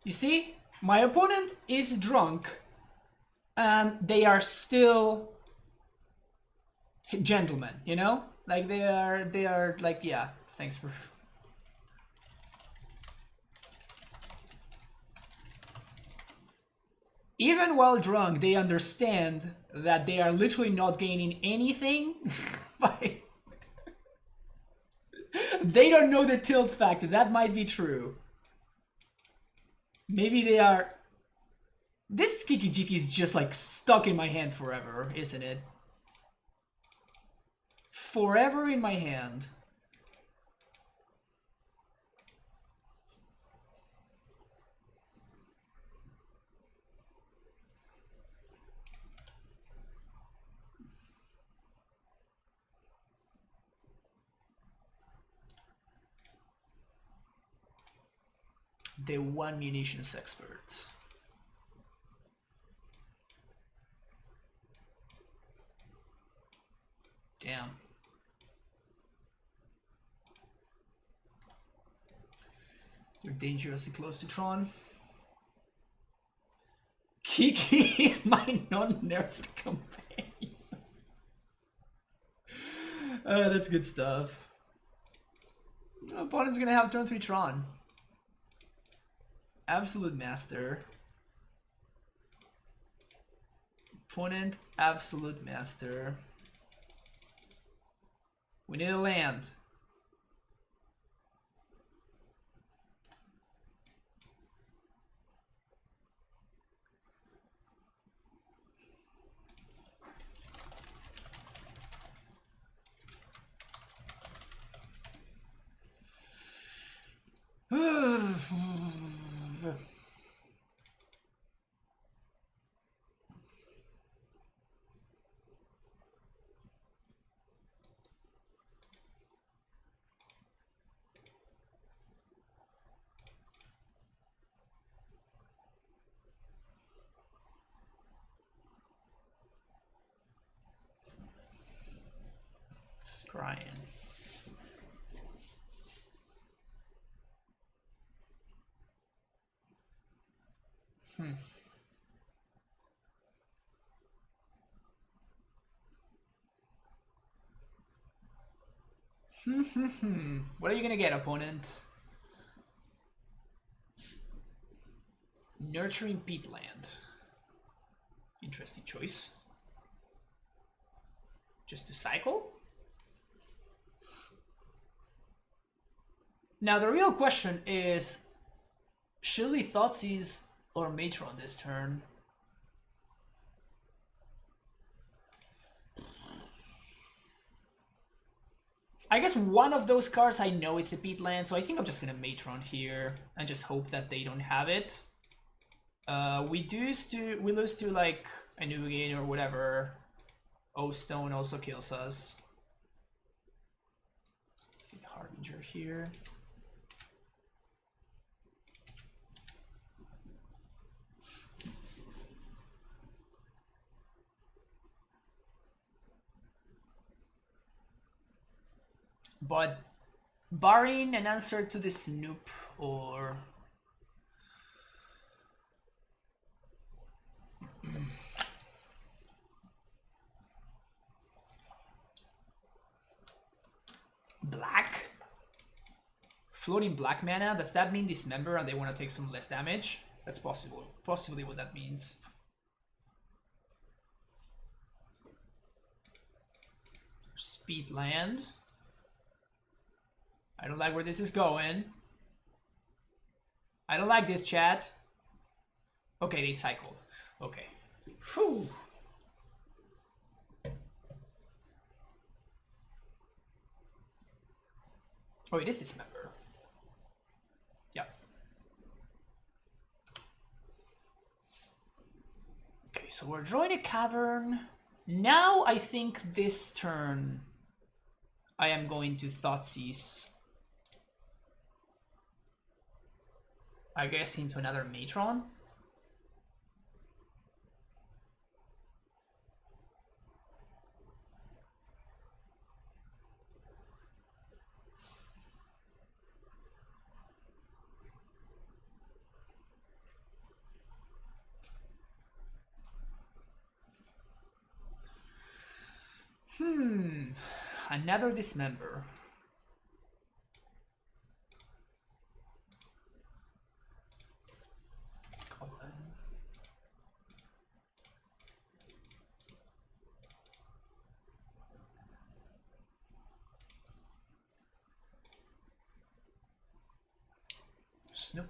You see, my opponent is drunk and they are still gentlemen, you know? Like they are like, yeah, thanks for... Even while drunk, they understand that they are literally not gaining anything by... They don't know the tilt factor, that might be true. Maybe they are... This Kiki Jiki is just like stuck in my hand forever, isn't it? Forever in my hand. The one munitions expert. Damn. They're dangerously close to Tron. Kiki is my non-nerfed companion. That's good stuff. Opponent's gonna have turn 3 Tron. Absolute master. Opponent, absolute master. We need a land. Scrying. What are you gonna get, opponent? Nurturing peatland. Interesting choice. Just to cycle? Now the real question is, should we Thoughtseize or Matron this turn? I guess one of those cards I know it's a peatland, so I think I'm just gonna Matron here and just hope that they don't have it. We lose to like a Nugain or whatever. O-Stone also kills us. Get Harbinger here. But barring an answer to the Snoop or black? Floating black mana? Does that mean dismember and they want to take some less damage? That's possibly what that means. Speed land. I don't like where this is going. I don't like this, chat. Okay, they cycled. Okay. Whew. Oh, it is dismember. Yeah. Okay, so we're drawing a cavern. Now I think this turn I am going to Thoughtseize. I guess into another Matron. Another dismember. Goblin. Snoop.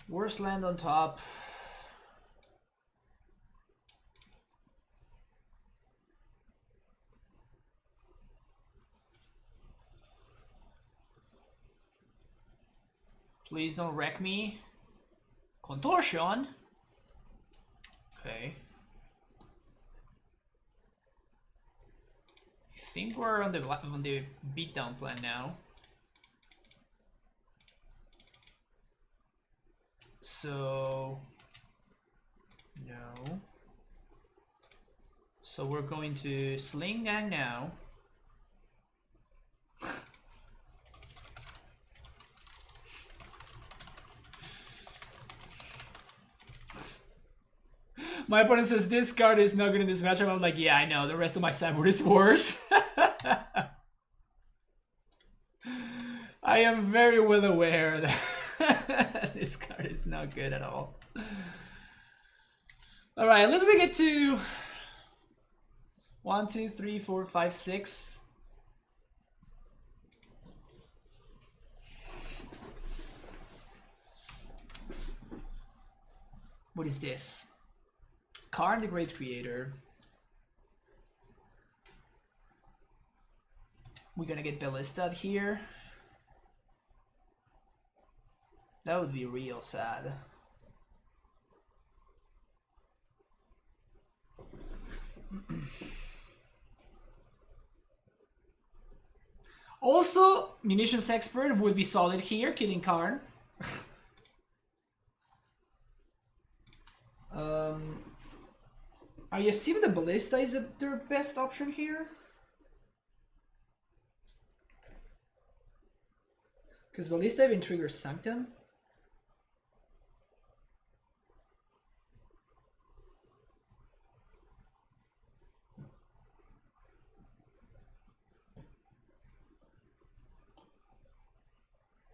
Worst land on top. Please don't wreck me. Contortion. Okay. I think we're on the beatdown plan now. So no. So we're going to Sling Gang now. My opponent says this card is not good in this matchup. I'm like, yeah, I know. The rest of my sideboard is worse. I am very well aware that this card is not good at all. Alright, let's get to 1, 2, 3, 4, 5, 6. What is this? Karn the Great Creator. We're gonna get Ballista here. That would be real sad. Also, Munitions Expert would be solid here, killing Karn. I assume the Ballista is their best option here. Because Ballista even triggers Sanctum.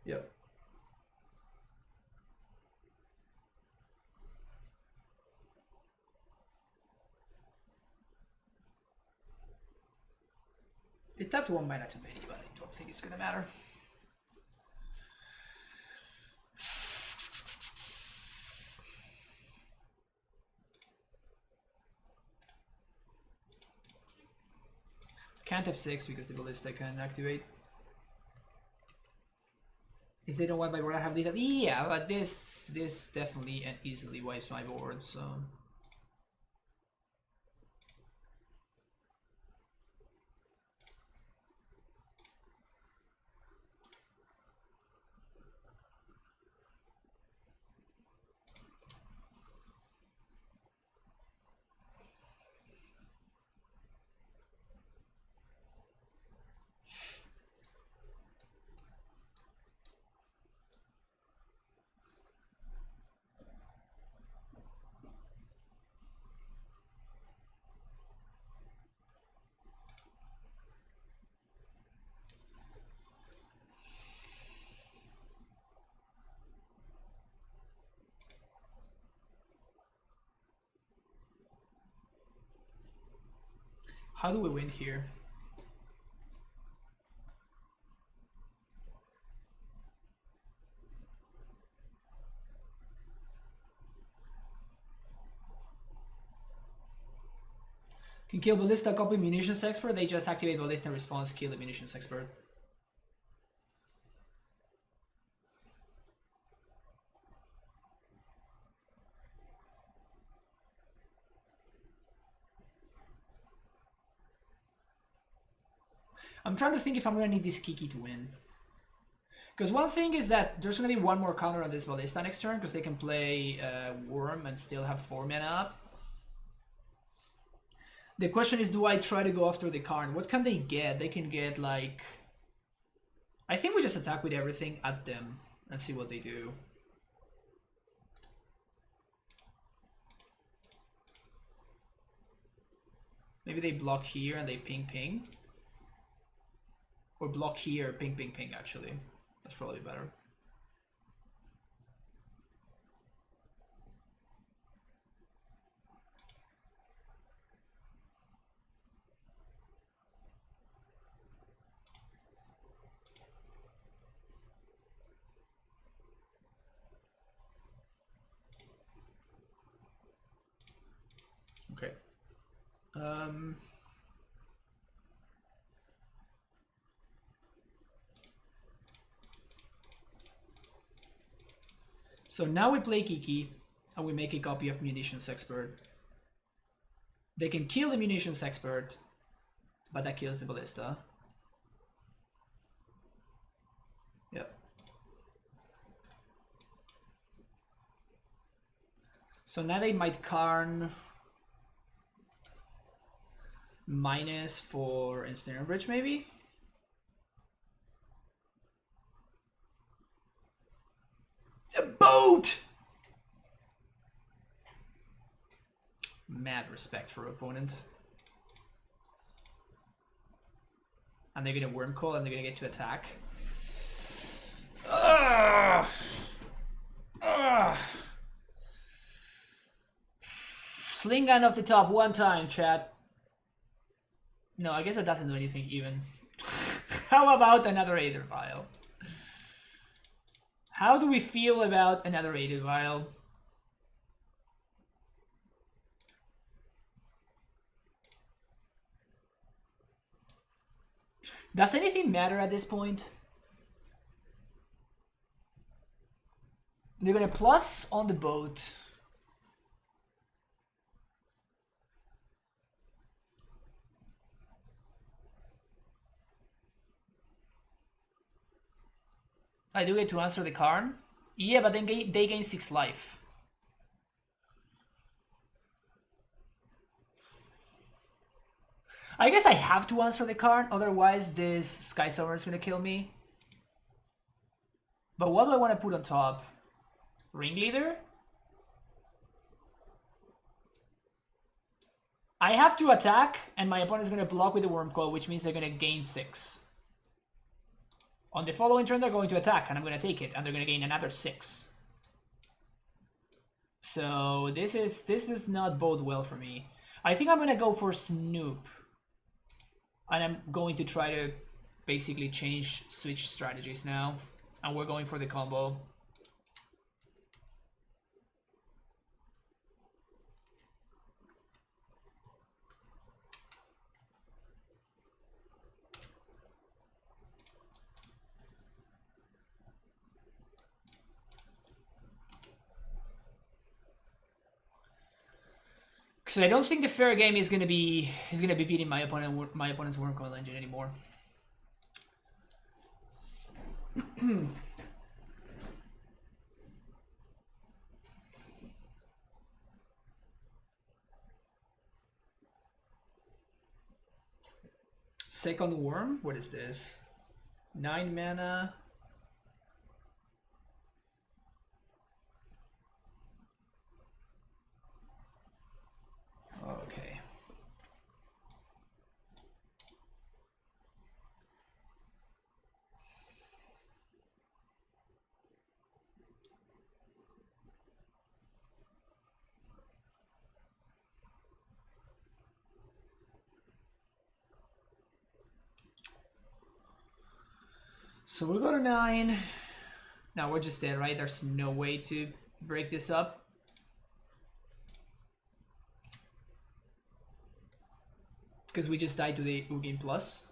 Yep. It tapped 1 mana too many, but I don't think it's gonna matter. can't F6 because the ballista can activate. If they don't wipe my board, I have data. Yeah, but this definitely and easily wipes my board, so. How do we win here? Can kill ballista, copy munitions expert. They just activate ballista response, kill the munitions expert. I'm trying to think if I'm gonna need this Kiki to win. Because one thing is that there's gonna be one more counter on this ballista next turn because they can play Worm and still have 4 mana up. The question is, do I try to go after the Karn? What can they get? They can get like... I think we just attack with everything at them and see what they do. Maybe they block here and they ping ping. Or block here, ping ping ping actually. That's probably better. Okay. So now we play Kiki and we make a copy of Munitions Expert. They can kill the Munitions Expert, but that kills the ballista. Yep. So now they might Karn minus for Ensnare Bridge maybe? A boat! Mad respect for opponent. And they're gonna Worm Call and they're gonna get to attack. Ugh! Ugh! Sling gun off the top one time, chat. No, I guess that doesn't do anything even. How about another Aether Vial? How do we feel about another Aether Vial? Does anything matter at this point? They're gonna plus on the boat. I do get to answer the Karn? Yeah, but then they gain 6 life. I guess I have to answer the Karn, otherwise this Sky Summoner is gonna kill me. But what do I want to put on top? Ringleader? I have to attack, and my opponent is gonna block with the Worm Coil, which means they're gonna gain 6. On the following turn, they're going to attack, and I'm going to take it, and they're going to gain another 6. So this does not bode well for me. I think I'm going to go for Snoop. And I'm going to try to basically switch strategies now. And we're going for the combo. Because I don't think the fair game is gonna be beating my opponent's Worm Coil Engine anymore. Second Worm? What is this? 9 mana. Okay. So we go to 9. Now we're just dead, right? There's no way to break this up. Because we just died to the Ugin Plus.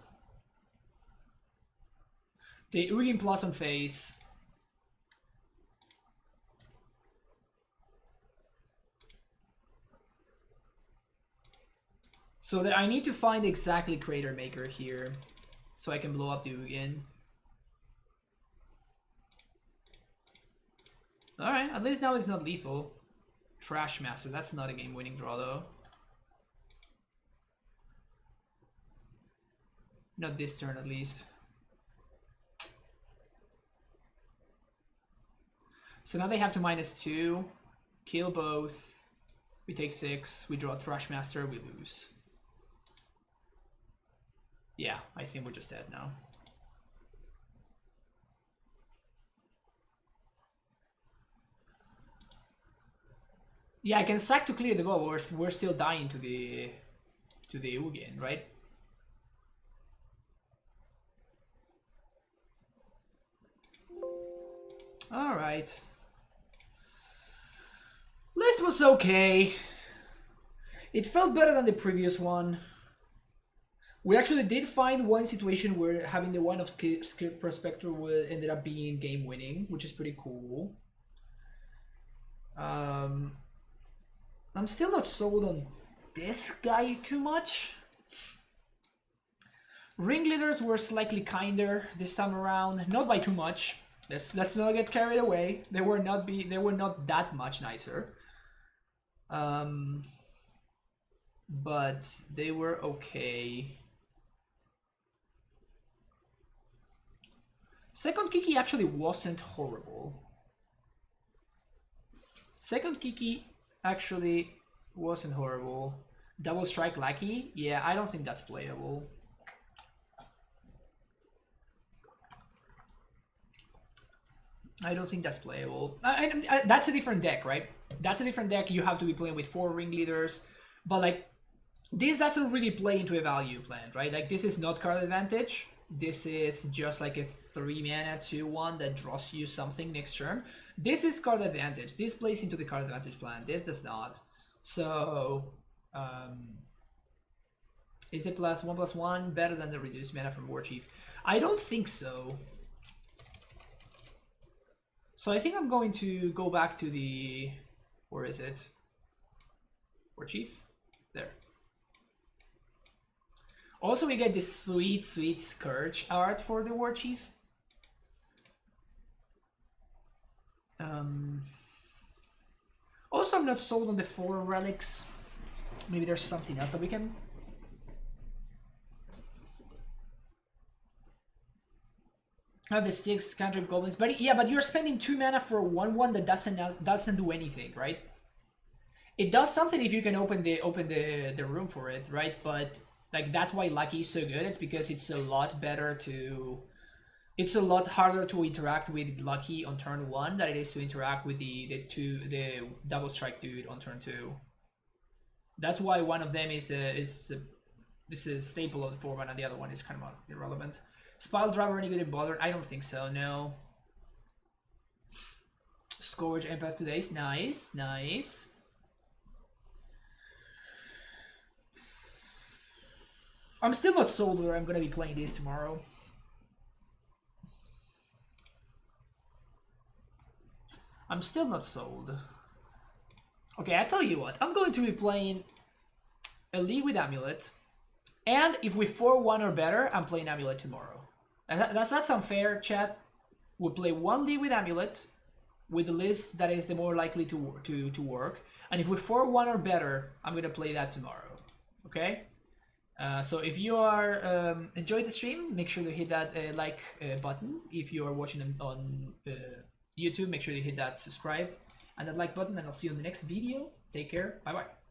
The Ugin Plus on face. So that I need to find exactly Crater Maker here. So I can blow up the Ugin. Alright, at least now it's not lethal. Trash Master, that's not a game-winning draw though. Not this turn at least. So now they have to -2. Kill both. We take 6. We draw Trash Master, we lose. Yeah, I think we're just dead now. Yeah, I can sack to clear the bow. We're still dying to the Ugin, right? All right. List was okay. It felt better than the previous one. We actually did find one situation where having the one of Skip Prospector ended up being game winning, which is pretty cool. I'm still not sold on this guy too much. Ringleaders were slightly kinder this time around, not by too much. Let's not get carried away. They were not that much nicer. But they were okay. Second Kiki actually wasn't horrible. Second Kiki actually wasn't horrible. Double Strike Lucky? Yeah, I don't think that's playable. I don't think that's playable. That's a different deck, right? That's a different deck. You have to be playing with 4 Ringleaders. But like, this doesn't really play into a value plan, right? Like, this is not card advantage. This is just like a 3 mana 2/1 that draws you something next turn. This is card advantage. This plays into the card advantage plan. This does not. So, is the +1/+1 better than the reduced mana from War Chief? I don't think so. So I think I'm going to go back to the... Where is it? War Chief? There. Also, we get this sweet, sweet Scourge art for the War Chief. Also, I'm not sold on the 4 relics. Maybe there's something else that we can... I have the 6 cantrip goblins, but yeah, but you're spending 2 mana for a 1/1 that doesn't do anything, right? It does something if you can open the room for it, right? But like, that's why Lucky is so good. It's because it's a lot better to... It's a lot harder to interact with Lucky on turn 1 than it is to interact with the double strike dude on turn 2. That's why one of them is a staple of the format and the other one is kind of irrelevant. Spile Driver any good in Bothered? I don't think so, no. Scourge Empath today is nice, nice. I'm still not sold whether I'm gonna be playing this tomorrow. I'm still not sold. Okay, I tell you what, I'm going to be playing a league with Amulet, and if we 4-1 or better, I'm playing Amulet tomorrow. Does that sound fair, chat? We'll play one league with Amulet, with the list that is the more likely to work. And if we 4-1 or better, I'm going to play that tomorrow. Okay? So if you are enjoyed the stream, make sure to hit that like button. If you are watching on YouTube, make sure you hit that subscribe and that like button, and I'll see you in the next video. Take care. Bye-bye.